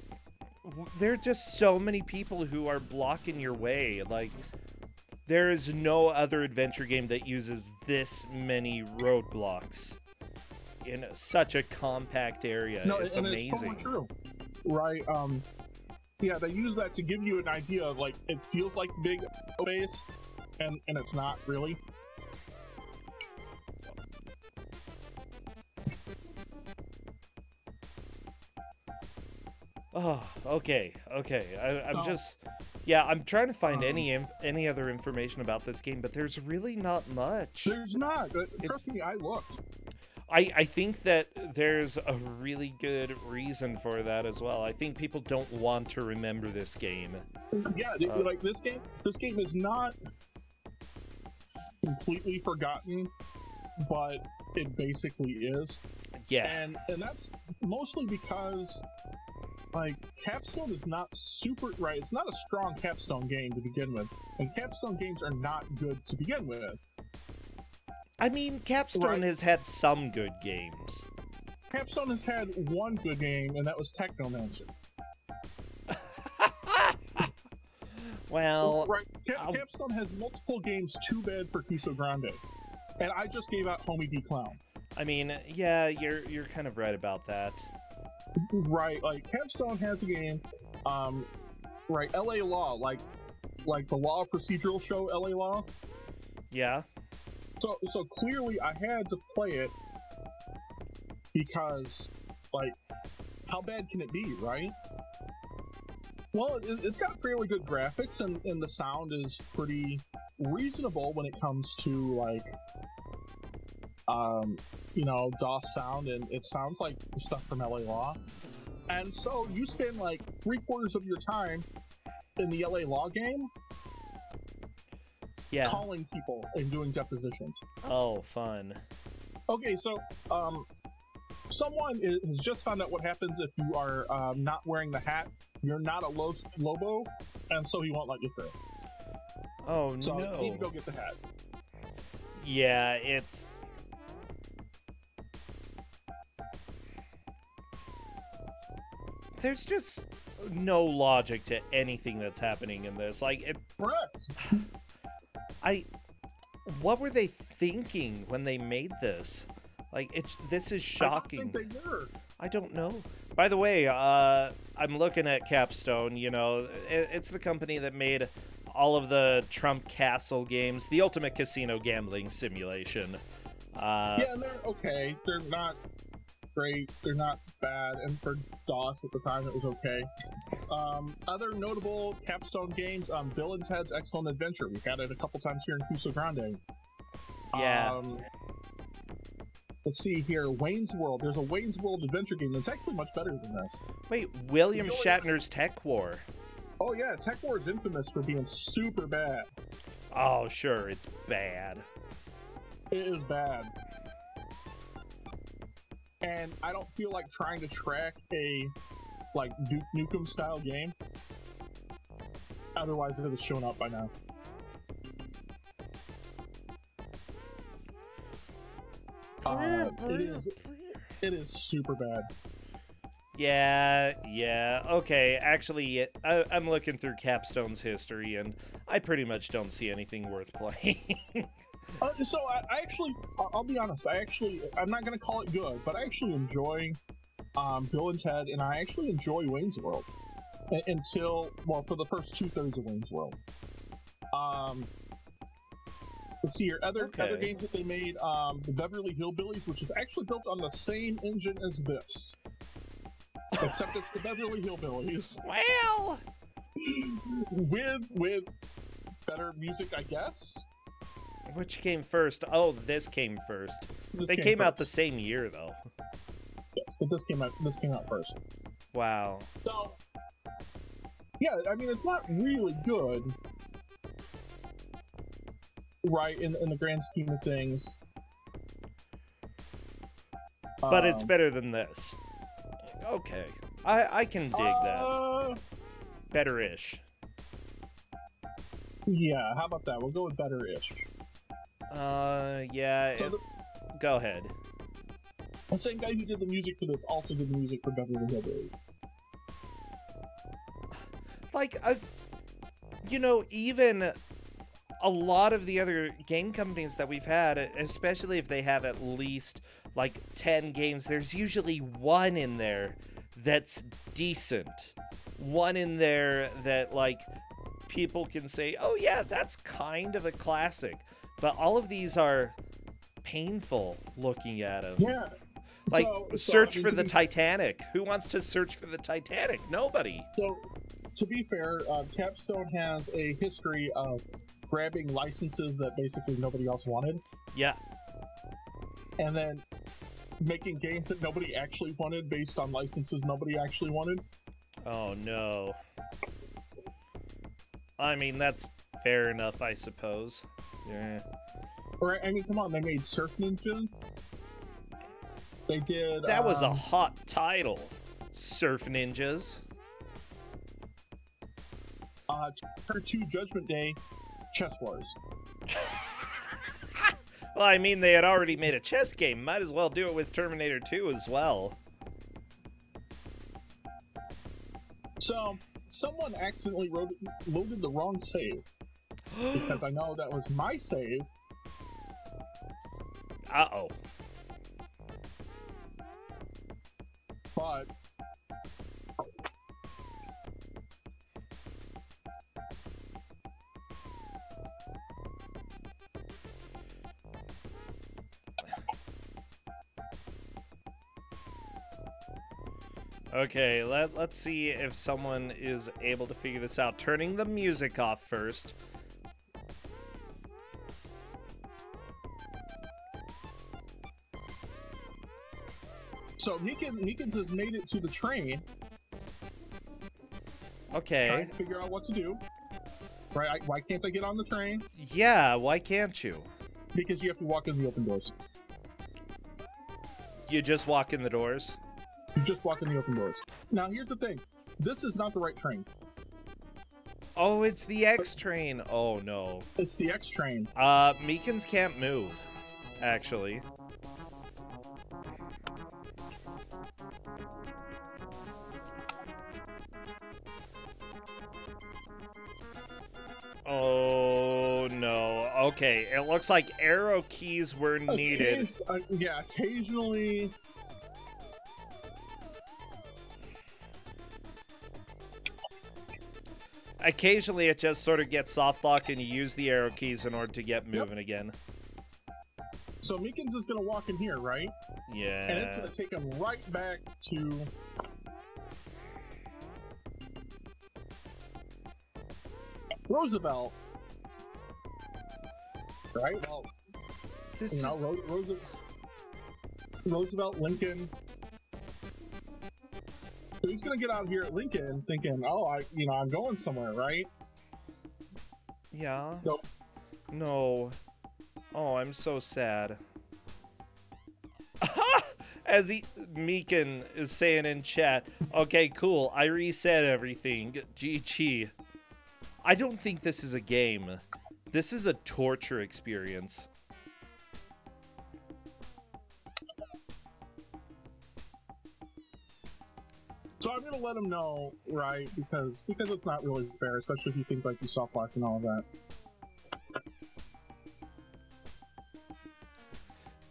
S1: there are just so many people who are blocking your way. Like, there is no other adventure game that uses this many roadblocks in such a compact area. No, it's amazing. It's totally true. Right, yeah, they use that to give you an idea of, like, it feels like big space, and it's not really. Oh, okay. I'm
S2: Oh.
S1: just, yeah, I'm trying to find any other information about this game, but there's really not much.
S2: There's not. Trust me, I looked.
S1: I think that there's a really good reason for that as well. I think people don't want to remember this game.
S2: Yeah, like this game is not completely forgotten, but it basically is.
S1: Yeah.
S2: And that's mostly because like Capstone is not super right. It's not a strong Capstone game to begin with, and Capstone games are not good to begin with.
S1: I mean, Capstone has had some good games.
S2: Capstone has had one good game, and that was Technomancer.
S1: Well,
S2: right. Capstone has multiple games too bad for Kusogr4nde, and I just gave out Homey D Clown.
S1: I mean, yeah, you're kind of right about that.
S2: Right, like Capstone has a game, right? L.A. Law, like the law procedural show L.A. Law.
S1: Yeah.
S2: So clearly I had to play it because, like, how bad can it be, right? Well, it's got fairly good graphics, and the sound is pretty reasonable when it comes to, like, you know, DOS sound, and it sounds like the stuff from LA Law. And so you spend, like, 3/4 of your time in the LA Law game calling people and doing depositions.
S1: Oh, fun.
S2: Okay, so, someone has just found out what happens if you are not wearing the hat. You're not a Lobo, and so he won't let you through.
S1: Oh,
S2: so
S1: no.
S2: So you need to go get the hat.
S1: Yeah, it's... There's just no logic to anything that's happening in this. Like, it...
S2: Correct.
S1: What were they thinking when they made this? Like, this is shocking.
S2: I don't think they were.
S1: I don't know. By the way, I'm looking at Capstone. You know, it's the company that made all of the Trump Castle games, the ultimate casino gambling simulation.
S2: Yeah, and they're okay. They're not great. They're not bad. And for DOS at the time, it was okay. Other notable Capstone games, Bill and Ted's Excellent Adventure. We've had it a couple times here in Kusogr4nde.
S1: Yeah.
S2: Let's see here, Wayne's World. There's a Wayne's World adventure game that's actually much better than this.
S1: Wait, William Shatner's Tech War.
S2: Oh yeah, Tech War is infamous for being super bad.
S1: Oh, sure, it's bad.
S2: It is bad. And I don't feel like trying to track a, like, Duke Nukem style game. Otherwise, it would have shown up by now. It is super bad.
S1: Yeah, okay, actually, I'm looking through Capstone's history, and I pretty much don't see anything worth playing.
S2: So I actually, I'll be honest, I'm not going to call it good, but I actually enjoy Bill and Ted, and I actually enjoy Wayne's World. Until, well, for the first 2/3 of Wayne's World. Let's see here, other games that they made, the Beverly Hillbillies, which is actually built on the same engine as this. Except it's the Beverly Hillbillies.
S1: Well!
S2: With better music, I guess?
S1: Which came first? Oh, this came first. They came out the same year, though.
S2: Yes, but this came out first.
S1: Wow.
S2: So, yeah, I mean, it's not really good, right, in the grand scheme of things.
S1: But it's better than this. Okay. I can dig that. Better-ish.
S2: Yeah, how about that? We'll go with better-ish.
S1: Yeah.
S2: So
S1: go ahead.
S2: The same guy who did the music for this also did the music for Beverly Hillbillies.
S1: Like, you know, even a lot of the other game companies that we've had, especially if they have at least, like, 10 games, there's usually one in there that's decent. One in there that, like, people can say, oh yeah, that's kind of a classic. But all of these are painful looking at them.
S2: Yeah.
S1: Like,
S2: So,
S1: search
S2: I mean,
S1: for the Titanic. Who wants to search for the Titanic? Nobody.
S2: So, to be fair, Capstone has a history of grabbing licenses that basically nobody else wanted,
S1: Yeah.
S2: and then making games that nobody actually wanted based on licenses nobody actually wanted.
S1: Oh, no. I mean, that's fair enough, I suppose. Yeah.
S2: Right? I mean, come on, they made Surf Ninja. They did.
S1: That was a hot title. Surf Ninjas.
S2: Chapter 2 Judgment Day, Chess Wars.
S1: Well, I mean, they had already made a chess game. Might as well do it with Terminator 2 as well.
S2: So, someone accidentally loaded the wrong save. Because I know that was my save.
S1: Uh-oh.
S2: But
S1: Okay, let's see if someone is able to figure this out. Turning the music off first.
S2: so Meekins has made it to the train.
S1: Okay.
S2: Trying to figure out what to do. Right? Why can't I get on the train?
S1: Yeah, why can't you?
S2: Because you have to walk in the open doors.
S1: You just walk in the doors?
S2: You just walk in the open doors. Now, here's the thing. This is not the right train.
S1: Oh, it's the X train. Oh, no.
S2: It's the X train.
S1: Meekins can't move, actually. Oh, no. Okay, it looks like arrow keys were needed.
S2: Yeah, occasionally.
S1: Occasionally, it just sort of gets soft locked and you use the arrow keys in order to get moving again.
S2: So Meekins is going to walk in here, right?
S1: Yeah.
S2: And it's going to take him right back to... Roosevelt. Right? Well,
S1: This
S2: you know, Roosevelt, Lincoln. So he's going to get out here at Lincoln thinking, oh, I'm going somewhere, right?
S1: Yeah.
S2: Nope.
S1: No. Oh, I'm so sad. As Meekin is saying in chat, okay, cool, I reset everything. GG. I don't think this is a game. This is a torture experience.
S2: So I'm gonna let him know, right? Because it's not really fair, especially if you think like you soft lock and all of that.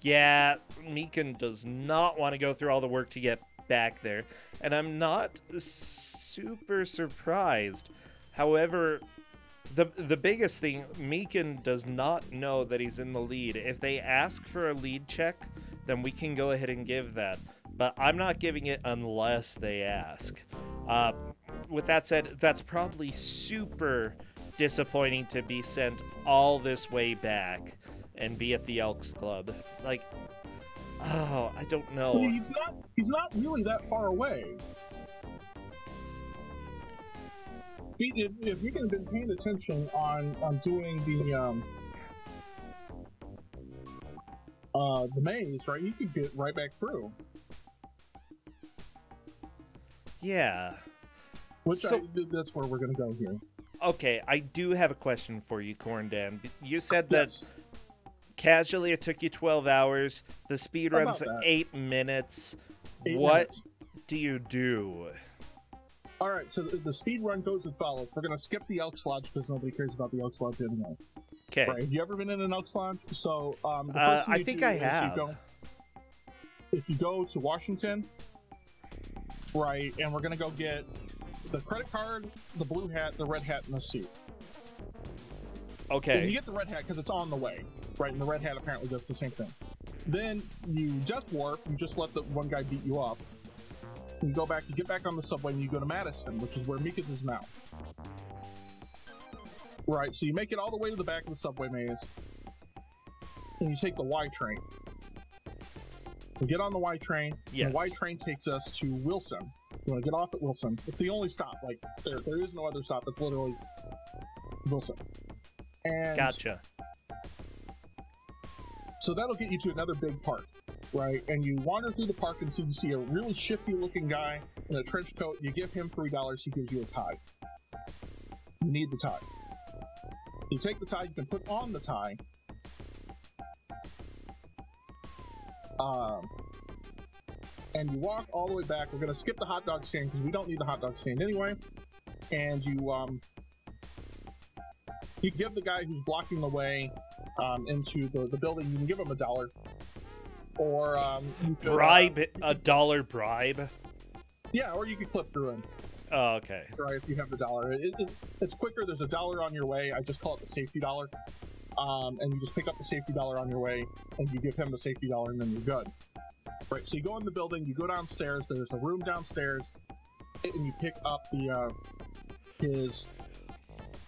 S1: Yeah, Meekin does not want to go through all the work to get back there, and I'm not super surprised. However, the biggest thing, Meekin does not know that he's in the lead. If they ask for a lead check, then we can go ahead and give that. But I'm not giving it unless they ask. With that said, that's probably super disappointing to be sent all this way back and be at the Elks Club. Like, oh, I don't know.
S2: Well, he's not really that far away. If you could have been paying attention on doing the maze, right, you could get right back through.
S1: Yeah.
S2: That's where we're gonna go here.
S1: Okay, I do have a question for you, Kusogr4nde. You said that
S2: Yes.
S1: casually it took you 12 hours. The speed run's
S2: About that.
S1: 8 minutes.
S2: 8
S1: What
S2: minutes.
S1: do you do?
S2: All right, so the speed run goes as follows. We're gonna skip the Elks Lodge because nobody cares about the Elks Lodge anymore.
S1: Okay.
S2: Right? Have you ever been in an Elks Lodge? So the first thing
S1: I
S2: you
S1: think
S2: do
S1: I
S2: is
S1: have.
S2: if you go to Washington, right, and we're gonna go get the credit card, the blue hat, the red hat, and the suit. And you
S1: Okay.
S2: get the red hat because it's on the way, right? And the red hat apparently does the same thing. Then you death warp. You just let the one guy beat you up. You go back. You get back on the subway, and you go to Madison, which is where Mika's is now. Right. So you make it all the way to the back of the subway maze, and you take the Y train. You get on the Y train.
S1: Yes.
S2: The Y train takes us to Wilson. You want to get off at Wilson. It's the only stop. Like there is no other stop. It's literally Wilson. And
S1: Gotcha.
S2: so that'll get you to another big park, right? And you wander through the park until you see a really shifty-looking guy in a trench coat. You give him $3. He gives you a tie. You need the tie. You take the tie. You can put on the tie. And you walk all the way back. We're going to skip the hot dog stand because we don't need the hot dog stand anyway. And you give the guy who's blocking the way into the building, you can give him $1. Or you could,
S1: Bribe, $1 bribe?
S2: Yeah, or you could clip through him.
S1: Oh, okay.
S2: Right, if you have the $1. It's quicker. There's $1 on your way. I just call it the safety dollar. And you just pick up the safety $1 on your way, and you give him the safety $1, and then you're good. Right, so you go in the building, you go downstairs, there's a room downstairs, and you pick up his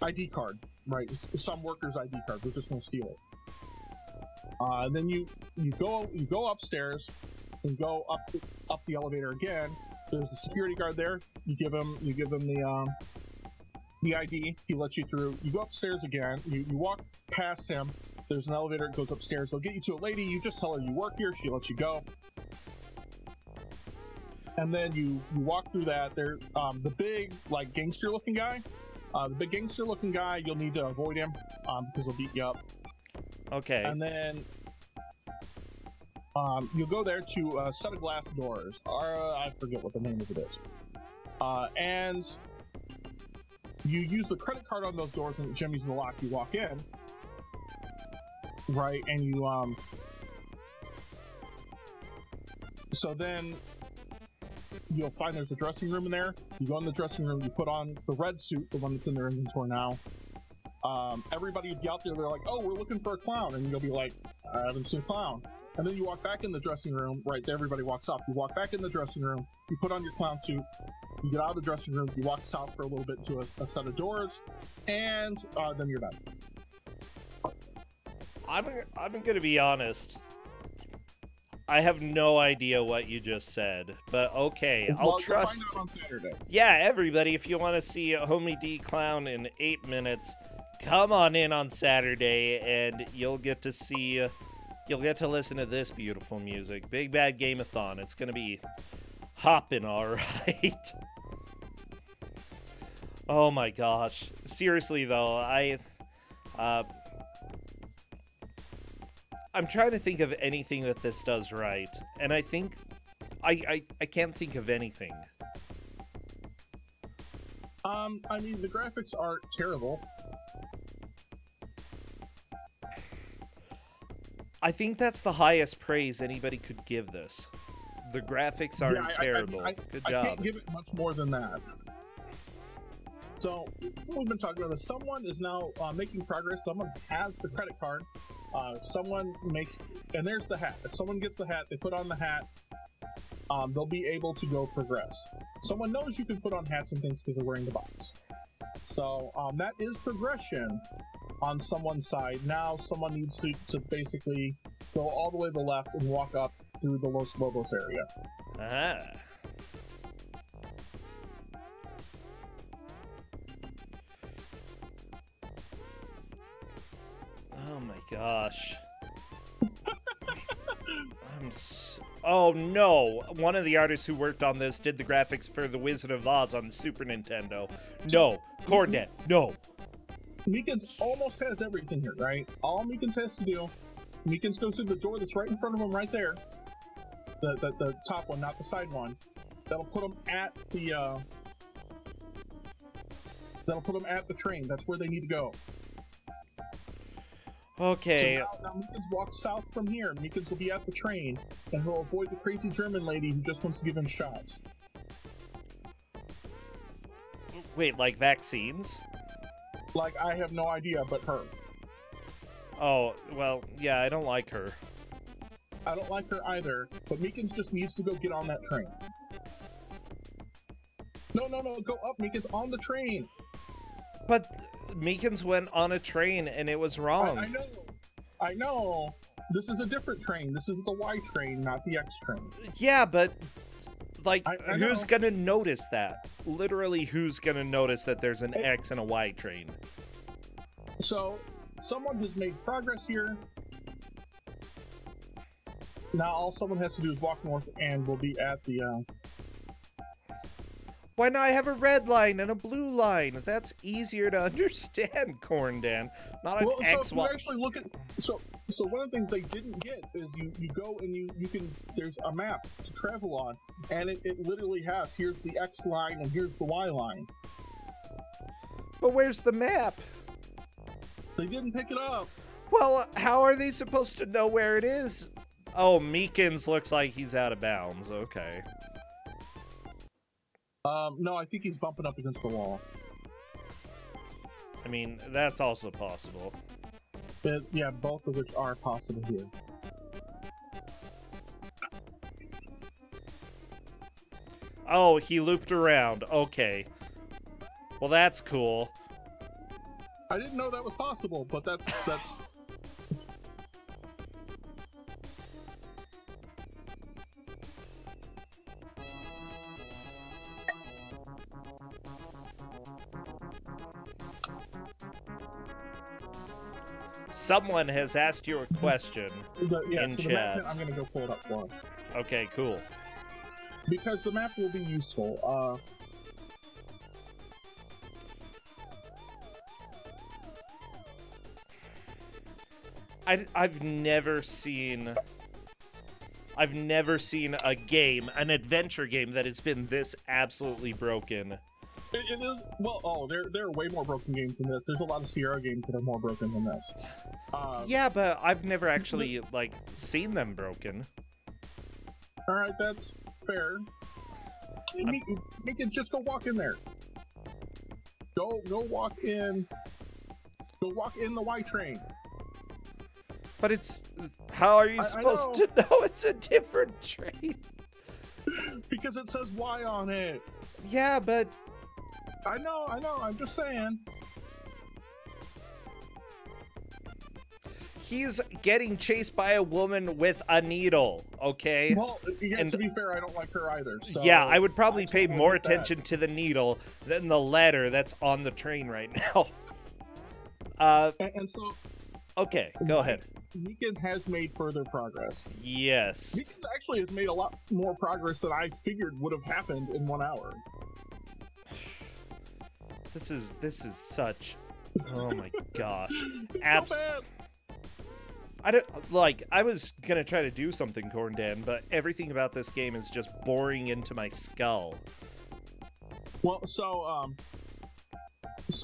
S2: ID card, right? It's some worker's ID card. We're just gonna steal it. And then you go upstairs and go up the elevator again. There's a security guard there. You give him the ID. He lets you through. You go upstairs again. You walk past him. There's an elevator that goes upstairs. They'll get you to a lady. You just tell her you work here. She lets you go. And then you walk through that. There, the big like gangster-looking guy. The big gangster-looking guy. You'll need to avoid him because he'll beat you up.
S1: Okay.
S2: And then you'll go there to a set of glass doors. I forget what the name of it is. And you use the credit card on those doors, and it jimmies the lock. You walk in, right? And you so then you'll find there's a dressing room in there. You go in the dressing room. You put on the red suit, the one that's in their inventory now. Everybody would be out there. They're like, "Oh, we're looking for a clown," and you'll be like, "I haven't seen a clown." And then you walk back in the dressing room. Right there, everybody walks up. You walk back in the dressing room. You put on your clown suit. You get out of the dressing room. You walk south for a little bit to a set of doors, and then you're done.
S1: I'm gonna be honest. I have no idea what you just said, but okay, I'll trust.
S2: Find out on Saturday.
S1: Yeah, everybody, if you want to see Homey D Clown in 8 minutes, come on in on Saturday, and you'll get to see, you'll get to listen to this beautiful music. Big Bad Game-a-thon. It's gonna be hopping, all right. Oh my gosh. Seriously though, I'm trying to think of anything that this does right, and I think I can't think of anything.
S2: I mean, the graphics aren't terrible.
S1: I think that's the highest praise anybody could give this. The graphics aren't terrible. Good job.
S2: I can't give it much more than that. So we've been talking about this. Someone is now making progress. Someone has the credit card. Someone makes, and there's the hat. If someone gets the hat, they put on the hat, they'll be able to go progress. Someone knows you can put on hats and things because they're wearing the box. So that is progression on someone's side. Now someone needs to basically go all the way to the left and walk up through the Los Lobos area.
S1: Ah. Oh my gosh. Oh no! One of the artists who worked on this did the graphics for The Wizard of Oz on Super Nintendo. No! Kusogr4nde, no!
S2: Meekins almost has everything here, right? All Meekins has to do, Meekins goes through the door that's right in front of him right there. The top one, not the side one. That'll put him at the train. That's where they need to go.
S1: Okay.
S2: So now Meekins walks south from here. Meekins will be at the train, and he'll avoid the crazy German lady who just wants to give him shots.
S1: Wait, like vaccines?
S2: Like, I have no idea, but her.
S1: Oh, well, yeah, I don't like her.
S2: I don't like her either, but Meekins just needs to go get on that train. No, go up, Meekins, on the train.
S1: But Meekins went on a train and it was wrong.
S2: I know. This is a different train. This is the Y train, not the X train.
S1: Yeah, but like,
S2: I
S1: who's
S2: know.
S1: gonna notice that? Literally, who's gonna notice that there's an X and a Y train?
S2: So, someone has made progress here. Now all someone has to do is walk north and we'll be at the,
S1: Why not have a red line and a blue line? That's easier to understand, Corndan. Not an X,
S2: so if
S1: Y.
S2: you actually look at... So one of the things they didn't get is you go and you can... There's a map to travel on, and it literally has, here's the X line and here's the Y line.
S1: But where's the map?
S2: They didn't pick it up.
S1: Well, how are they supposed to know where it is? Oh, Meekins looks like he's out of bounds. Okay.
S2: No, I think he's bumping up against the wall.
S1: I mean, that's also possible.
S2: Yeah, both of which are possible here.
S1: Oh, he looped around. Okay. Well, that's cool.
S2: I didn't know that was possible, but that's...
S1: Someone has asked you a question in
S2: so
S1: chat.
S2: The map, I'm going to go pull it up for him.
S1: Okay, cool.
S2: Because the map will be useful.
S1: I've never seen a game, an adventure game, that has been this absolutely broken.
S2: It is, well, there are way more broken games than this. There's a lot of Sierra games that are more broken than this.
S1: Yeah, but I've never actually, like, seen them broken.
S2: Alright, that's fair. Meekins, just go walk in there. Go walk in. Go walk in the Y train.
S1: But it's... How are you supposed to know it's a different train?
S2: Because it says Y on it.
S1: Yeah, but...
S2: I know, I'm just saying.
S1: He's getting chased by a woman with a needle, okay?
S2: Well, yeah, to be fair, I don't like her either. So
S1: yeah, I would probably pay more
S2: with
S1: attention to the needle than the letter that's on the train right now.
S2: And so...
S1: Okay, go ahead.
S2: Meekins has made further progress.
S1: Yes.
S2: Meekins actually has made a lot more progress than I figured would have happened in 1 hour.
S1: This is such... Oh my gosh.
S2: So bad.
S1: I was gonna try to do something, Corndan, but everything about this game is just boring into my skull.
S2: Well, so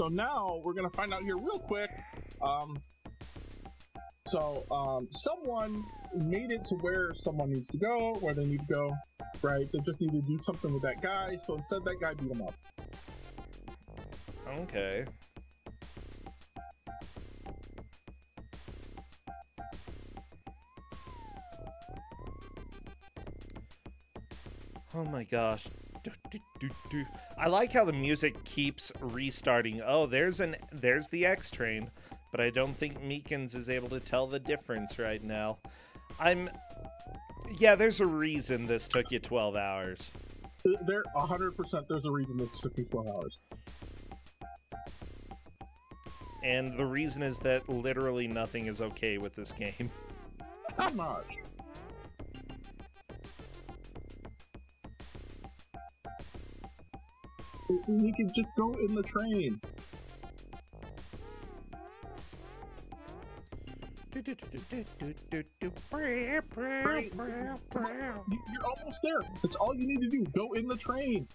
S2: now we're gonna find out here real quick. Someone made it to where someone needs to go, where they need to go, right? They just need to do something with that guy, so instead that guy beat him up.
S1: Okay. Oh my gosh. I like how the music keeps restarting. Oh, there's the X train, but I don't think Meekins is able to tell the difference right now. Yeah, there's a reason this took you 12 hours.
S2: There, 100%, there's a reason this took me 12 hours.
S1: And the reason is that literally nothing is okay with this game.
S2: Pretty much. We can just go in the train. You're almost there. That's all you need to do. Go in the train.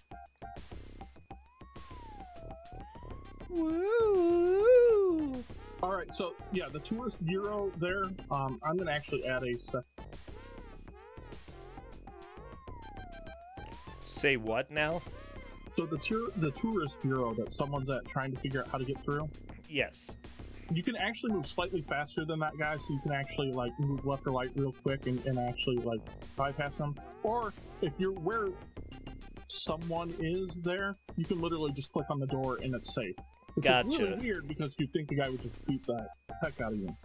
S1: Woo!
S2: All right, so yeah, the tourist bureau there. I'm gonna actually add a sec.
S1: Say what now?
S2: So the tourist bureau that someone's at trying to figure out how to get through.
S1: Yes.
S2: you can actually move slightly faster than that guy, so you can actually like move left or right real quick and actually like bypass him. Or if you're where someone is there, you can literally just click on the door and it's safe. Which is really weird because you'd think the guy would just beat the heck out of you.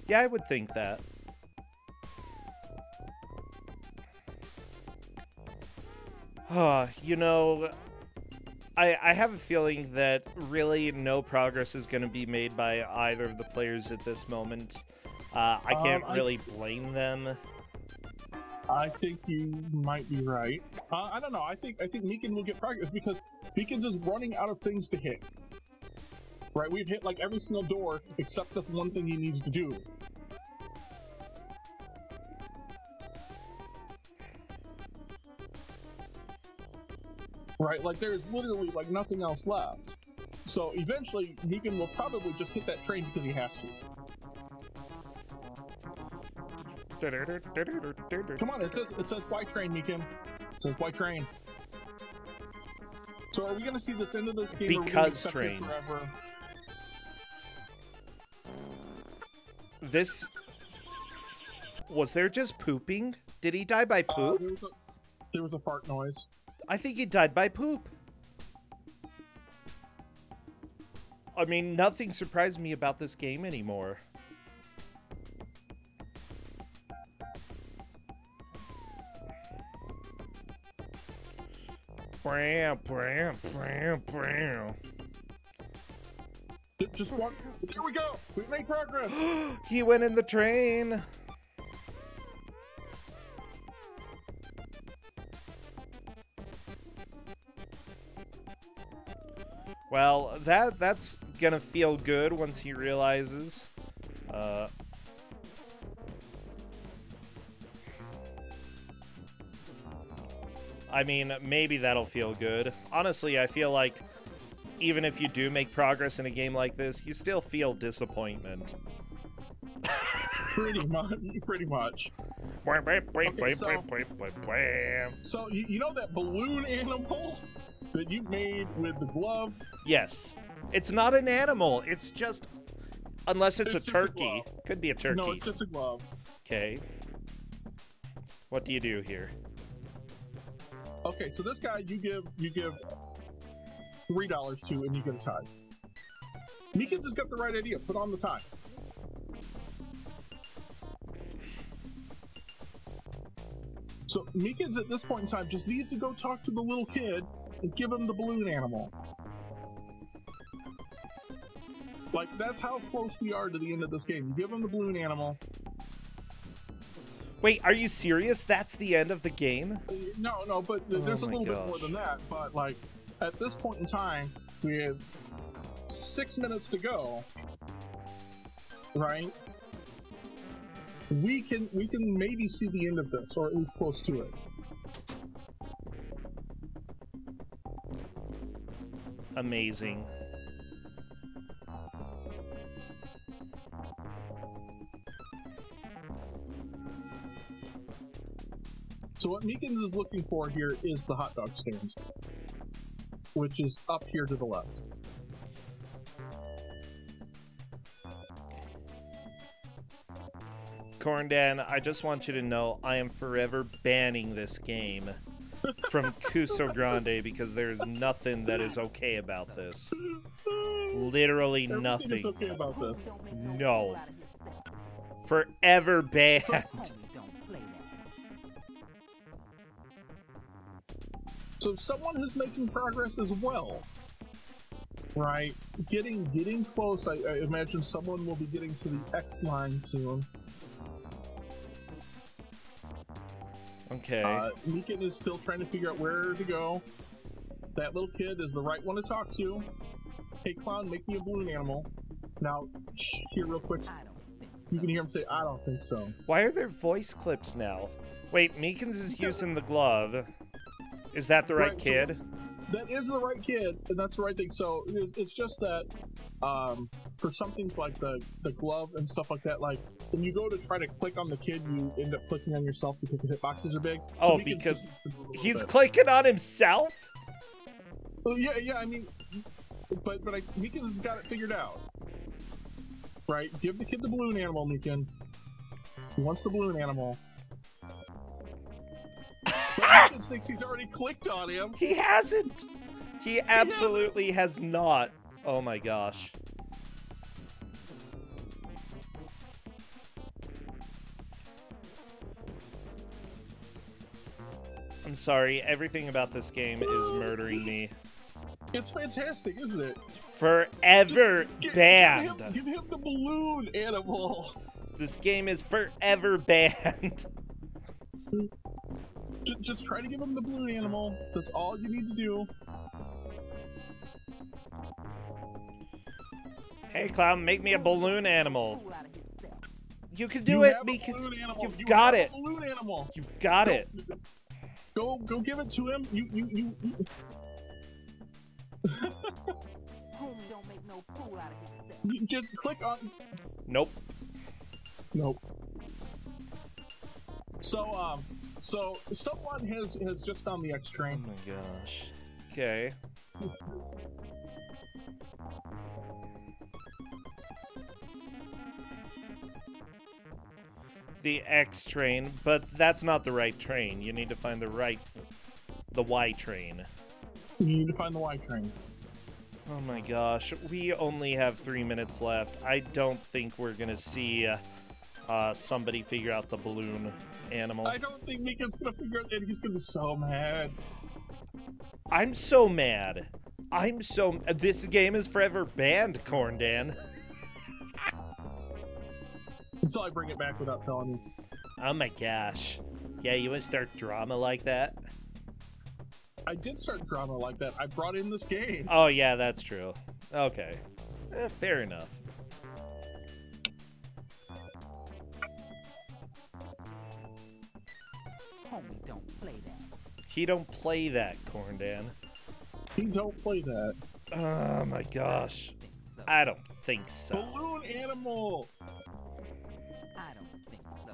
S1: Yeah, I would think that. You know, I have a feeling that really no progress is going to be made by either of the players at this moment. I can't really blame them.
S2: I think you might be right. I don't know. I think Meekin will get progress because Meekin's is running out of things to hit. Right? We've hit like every single door except the one thing he needs to do. Right? Like there's literally like nothing else left. So eventually Meekin will probably just hit that train because he has to. Come on, it says why train, Meekin. It says why train. So are we gonna see this end of this game?
S1: Because train.
S2: Forever?
S1: This was there just pooping? Did he die by poop?
S2: There was a fart noise.
S1: I think he died by poop. I mean, nothing surprised me about this game anymore. Bram, bram, bram, bram.
S2: Just one. There we go. We made progress.
S1: He went in the train. Well, that's gonna feel good once he realizes. I mean, maybe that'll feel good. Honestly, I feel like even if you do make progress in a game like this, you still feel disappointment.
S2: Pretty much.
S1: Okay,
S2: so you know that balloon animal that you made with the glove?
S1: Yes. It's not an animal. It's just... Unless it's a turkey. Could be a turkey.
S2: No, it's just a glove.
S1: Okay. What do you do here?
S2: Okay, so this guy you give $3 to and you get a tie. Meekins has got the right idea. Put on the tie. So Meekins at this point in time just needs to go talk to the little kid and give him the balloon animal. Like, that's how close we are to the end of this game. You give him the balloon animal.
S1: Wait, are you serious? That's the end of the game?
S2: No, but there's a little bit more than that. But, like, at this point in time, we have 6 minutes to go, right? We can maybe see the end of this, or at least close to it.
S1: Amazing.
S2: So what Meekins is looking for here is the hot dog stand, which is up here to the left.
S1: Kusogr4nde, I just want you to know I am forever banning this game from Kusogr4nde because there is nothing that is okay about this. Literally nothing.
S2: Everything is okay about this.
S1: No. Forever banned.
S2: So someone is making progress as well, right? Getting close. I imagine someone will be getting to the X line soon.
S1: Okay.
S2: Meekin is still trying to figure out where to go. That little kid is the right one to talk to. Hey, clown, make me a balloon animal. Now, here real quick. You can hear him say, I don't think so.
S1: Why are there voice clips now? Wait, Meekins is using the glove. Is that the right kid?
S2: So that is the right kid, and that's the right thing. So it's just that for some things like the glove and stuff like that, like when you go to try to click on the kid, you end up clicking on yourself because the hitboxes are big.
S1: So because he's clicking on himself?
S2: Yeah, I mean, but Meekin's got it figured out. Right? Give the kid the balloon animal, Meekin. He wants the balloon animal. But Meekin thinks he's already clicked on him.
S1: He hasn't! He absolutely has not. Oh my gosh. I'm sorry, everything about this game is murdering me.
S2: It's fantastic, isn't it?
S1: Forever banned.
S2: Give him the balloon animal.
S1: This game is forever banned.
S2: Just try to give him the balloon animal. That's all you need to do.
S1: Hey, Clown, make me a balloon animal. You can do it because you've got it.
S2: Balloon animal.
S1: You've got it.
S2: Go give it to him. You.
S3: Homey don't make no fool out of himself.
S2: Just click on.
S1: Nope.
S2: Nope. So someone has just found the X
S1: Oh
S2: train.
S1: my gosh. Okay. The X train, but that's not the right train. You need to find the Y train.
S2: You need to find the Y train.
S1: Oh my gosh, we only have 3 minutes left. I don't think we're gonna see somebody figure out the balloon animal.
S2: I don't think Meekin's gonna figure it, and he's gonna be so mad.
S1: I'm so mad. This game is forever banned, Corndan.
S2: Until I bring it back without telling you.
S1: Oh my gosh. Yeah, you want to start drama like that?
S2: I did start drama like that. I brought in this game.
S1: Oh yeah, that's true. Okay. Fair enough.
S3: Homey don't play that.
S1: He don't play that, Corndan.
S2: He don't play that.
S1: Oh my gosh. I don't think so.
S2: Balloon animal!
S3: I don't think so.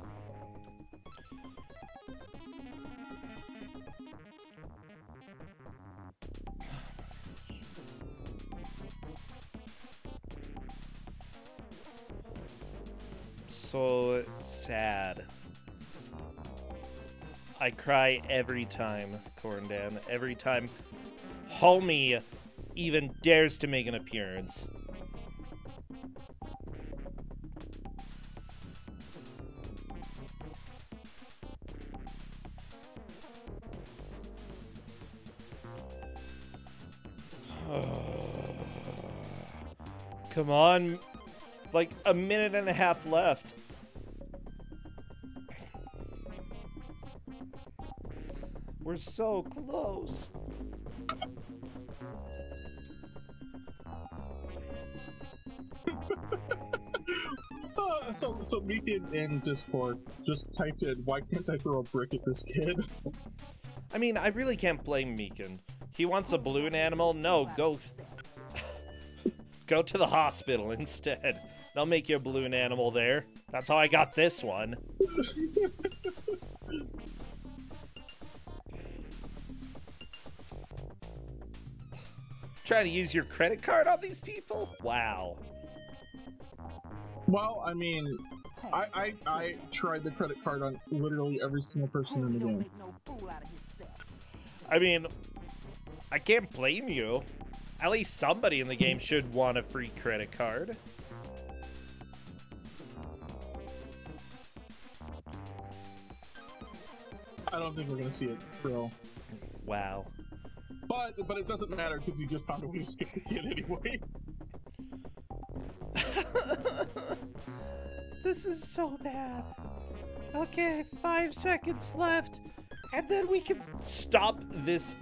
S1: So sad. I cry every time, Corndan. Every time Homey even dares to make an appearance. Come on. Like a minute and a half left. We're so close.
S2: So Meekin in Discord just typed in, "Why can't I throw a brick at this kid?"
S1: I mean, I really can't blame Meekin. He wants a balloon animal? No, go to the hospital instead. They'll make you a balloon animal there. That's how I got this one. Trying to use your credit card on these people? Wow.
S2: Well, I mean, I tried the credit card on literally every single person in the
S3: Homey don't
S2: game.
S3: make no fool out of himself.
S1: I mean, I can't blame you. At least somebody in the game should want a free credit card.
S2: I don't think we're gonna see it, bro.
S1: Wow.
S2: But it doesn't matter because he just found a way to skip the kid anyway.
S1: This is so bad. Okay, 5 seconds left. And then we can stop this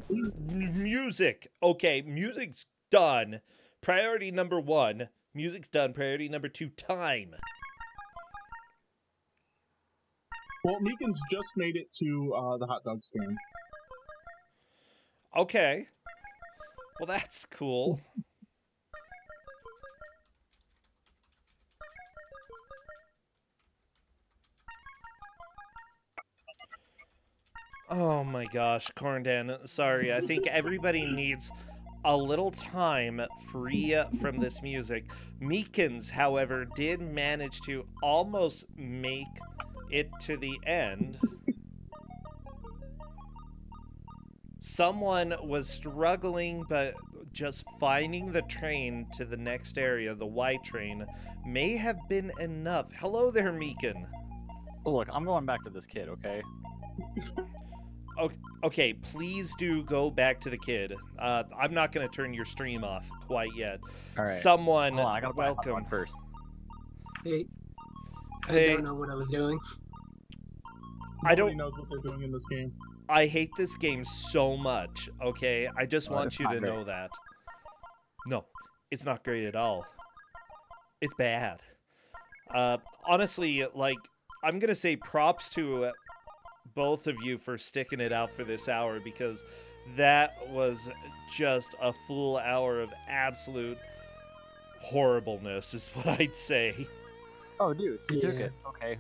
S1: music. Okay, music's done. Priority number 1. Music's done. Priority number 2, time.
S2: Well, Meekin's just made it to the hot dog stand.
S1: Okay. Well, that's cool. Oh my gosh, Corndan, sorry. I think everybody needs a little time free from this music. Meekins, however, did manage to almost make it to the end. Someone was struggling, but just finding the train to the next area, the Y train, may have been enough. Hello there, Meekin.
S4: Look, I'm going back to this kid, okay?
S1: Okay, please do go back to the kid. I'm not going to turn your stream off quite yet.
S4: All right.
S1: Someone,
S4: Hold on, I gotta
S1: welcome.
S4: first.
S5: Hey.
S1: Hey.
S5: I don't know what I was doing.
S2: Nobody knows what they're doing in this game.
S1: I hate this game so much, okay? I just want you to know that. No, it's not great at all. It's bad. Honestly, like, I'm gonna say props to both of you for sticking it out for this hour, because that was just a full hour of absolute horribleness, is what I'd say.
S4: Oh, dude, you took it. Okay.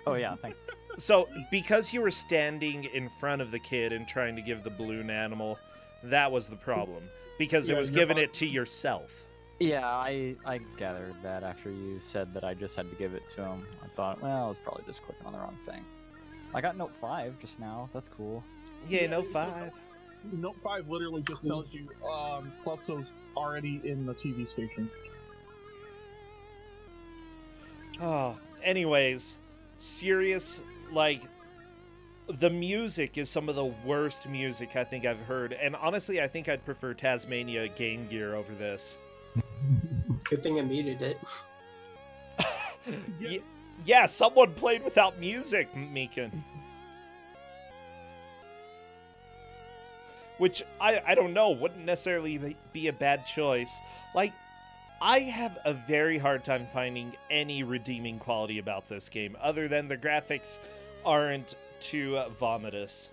S4: Oh, yeah, thanks.
S1: So, because you were standing in front of the kid and trying to give the balloon animal, that was the problem. Because it was giving it to yourself.
S4: Yeah, I gathered that after you said that I just had to give it to him. I thought, well, I was probably just clicking on the wrong thing. I got note 5 just now. That's cool.
S1: Yeah, note 5.
S2: Note 5 literally just tells you Klutzo's already in the TV station.
S1: Oh, anyways, serious, like, the music is some of the worst music I think I've heard, and honestly, I think I'd prefer Tasmania Game Gear over this.
S5: Good thing I muted it.
S1: Yeah, someone played without music, Meekin. Which, I don't know, wouldn't necessarily be a bad choice. Like, I have a very hard time finding any redeeming quality about this game, other than the graphics aren't too vomitous.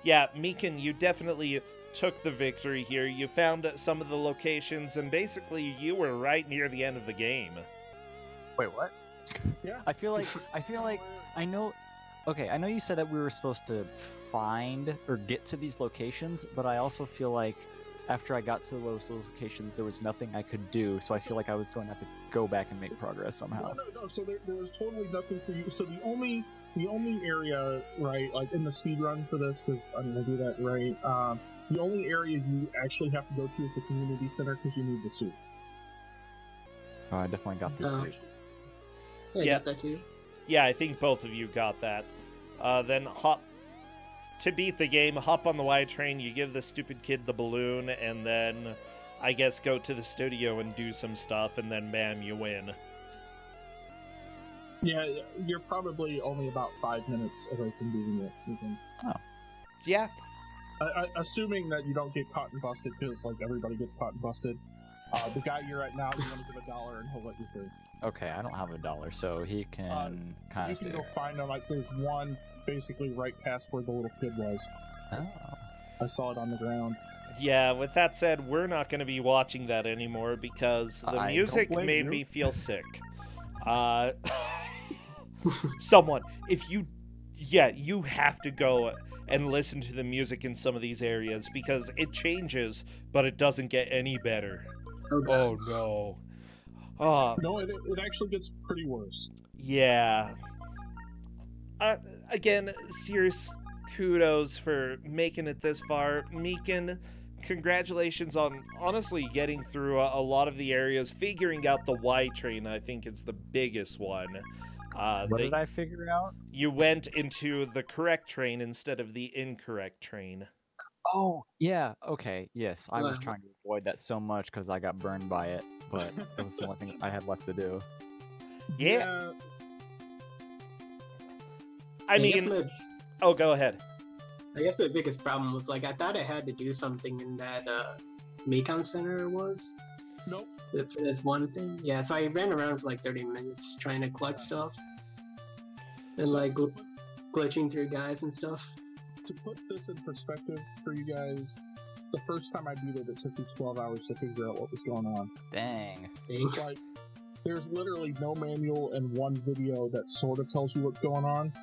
S1: Yeah, Meekin, you definitely took the victory here. You found some of the locations, and basically you were right near the end of the game.
S4: Wait, what?
S2: Yeah.
S4: I feel like I know. Okay, I know you said that we were supposed to find or get to these locations, but I also feel like after I got to those locations, there was nothing I could do, so I feel like I was going to have to go back and make progress somehow.
S2: No. So there was totally nothing for you. So the only area, right, like in the speed run for this, because I'm gonna do that right. The only area you actually have to go to is the community center because you need the suit.
S4: Oh, I definitely got this suit.
S5: Yeah, I got that too.
S1: Yeah, I think both of you got that. Then to beat the game, hop on the Y train, you give the stupid kid the balloon, and then, I guess, go to the studio and do some stuff, and then bam, you win.
S2: Yeah, you're probably only about 5 minutes away from beating it.
S4: Oh.
S1: Yeah.
S2: Assuming that you don't get caught and busted, because like everybody gets caught and busted. The guy you're at now, you want to give $1 and he'll let you through.
S4: Okay, I don't have $1, so he can kind of stay
S2: You can go
S4: there.
S2: find him. Like, there's one basically right past where the little kid was.
S4: Oh.
S2: I saw it on the ground.
S1: Yeah, with that said, we're not going to be watching that anymore because the music made me feel sick. Someone, you have to go and listen to the music in some of these areas because it changes, but it doesn't get any better. Oh no.
S2: No, it actually gets pretty worse.
S1: Yeah. Again, serious kudos for making it this far. Meekin, congratulations on honestly getting through a lot of the areas. Figuring out the Y train, I think, is the biggest one.
S4: What did I figure out?
S1: You went into the correct train instead of the incorrect train.
S4: Oh, yeah, okay, yes. I was trying to avoid that so much because I got burned by it, but that was the only thing I had left to do.
S1: Yeah. I mean... Oh, go ahead.
S5: I guess my biggest problem was, like, I thought I had to do something in that, Mekon Center it was.
S2: Nope.
S5: There's one thing. Yeah, so I ran around for, like, 30 minutes trying to collect stuff. And, like, glitching through guys and stuff.
S2: To put this in perspective for you guys, the first time I beat it, it took me 12 hours to figure out what was going on.
S4: Dang.
S2: Like, there's literally no manual and one video that sort of tells you what's going on.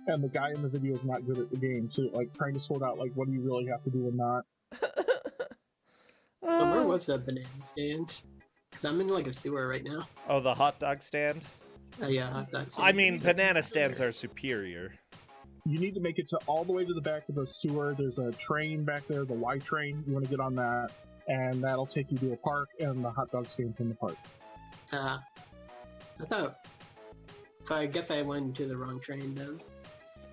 S2: and the guy in the video is not good at the game. So like trying to sort out like what do you really have to do and not.
S5: So where was that banana stand? Because I'm in like a sewer right now.
S1: Oh, the hot dog stand?
S5: Yeah, hot dog stand.
S1: I mean, banana stands are superior.
S2: You need to make it to all the way to the back of the sewer. There's a train back there, the Y train. You want to get on that, and that'll take you to a park, and the hot dog stand's in the park.
S5: I thought. I guess I went to the wrong train then.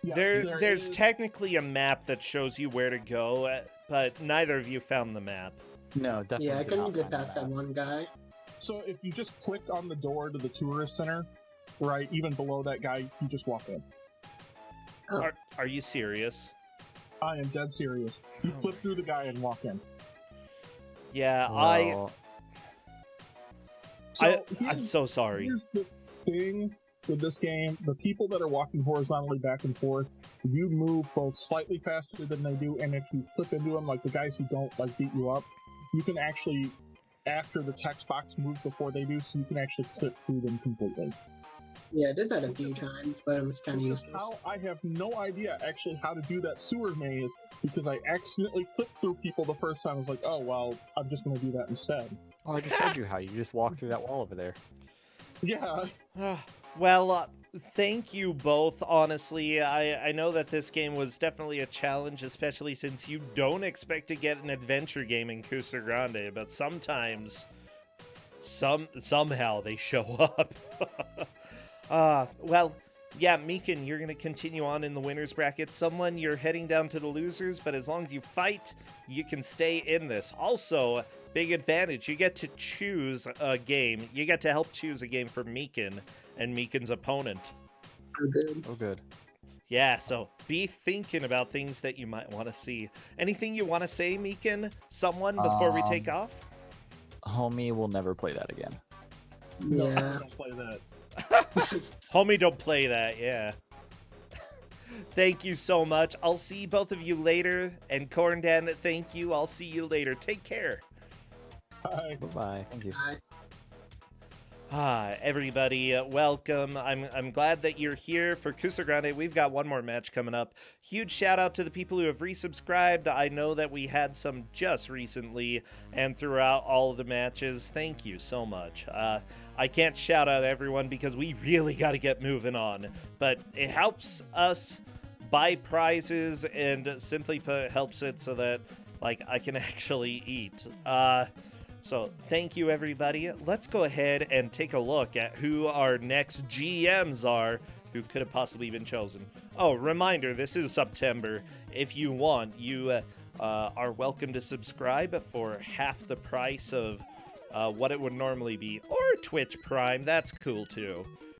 S2: Yes,
S1: There's
S2: is-
S1: technically a map that shows you where to go, but neither of you found the map.
S4: No, definitely.
S5: Yeah, I
S4: did
S5: couldn't
S4: not
S5: get
S4: find
S5: past that
S4: map.
S5: one guy.
S2: So if you just click on the door to the tourist center, right, even below that guy, you just walk in.
S5: Oh.
S1: Are you serious?
S2: I am dead serious. You click through the guy and walk in.
S1: Yeah,
S4: Well,
S1: I'm
S2: here's-
S1: so sorry.
S2: Here's the thing with this game: the people that are walking horizontally back and forth, you move both slightly faster than they do, and if you clip into them, like the guys who don't like beat you up, you can actually, after the text box moves before they do, so you can actually clip through them completely.
S5: Yeah, I did that a few times, but it was kind of
S2: Because
S5: useless.
S2: how I have no idea actually how to do that sewer maze because I accidentally clipped through people the first time. I was like, oh well, I'm just going to do that instead.
S4: oh, I just showed you how. You just walk through that wall over there.
S2: Yeah,
S1: Well, thank you both, honestly. I know that this game was definitely a challenge, especially since you don't expect to get an adventure game in Kusogr4nde, but sometimes, somehow they show up. Well, yeah, Meekin, you're going to continue on in the winner's bracket. Someone, you're heading down to the losers, but as long as you fight, you can stay in this. Also, big advantage, you get to choose a game. You get to help choose a game for Meekin and Meekin's opponent.
S5: Oh, good.
S4: Oh, good.
S1: Yeah, so be thinking about things that you might want to see. Anything you want to say, Meekin? Someone, before we take off?
S4: Homey will never play that again.
S2: no,
S5: Yeah.
S2: don't play that.
S1: Homie, don't play that, yeah. Thank you so much. I'll see both of you later. And Corndan, thank you. I'll see you later. Take care.
S2: Bye.
S4: Bye-bye. Thank you.
S5: Bye.
S1: Everybody, welcome. I'm glad that you're here for Kusogr4nde. We've got one more match coming up. Huge shout out to the people who have resubscribed. I know that we had some just recently and throughout all of the matches. Thank you so much. I can't shout out everyone because we really got to get moving on, but it helps us buy prizes and simply put, helps it so that like I can actually eat. So thank you, everybody. Let's go ahead and take a look at who our next GMs are who could have possibly been chosen. Oh, reminder, this is September. If you want, you are welcome to subscribe for half the price of what it would normally be. Or Twitch Prime, that's cool too.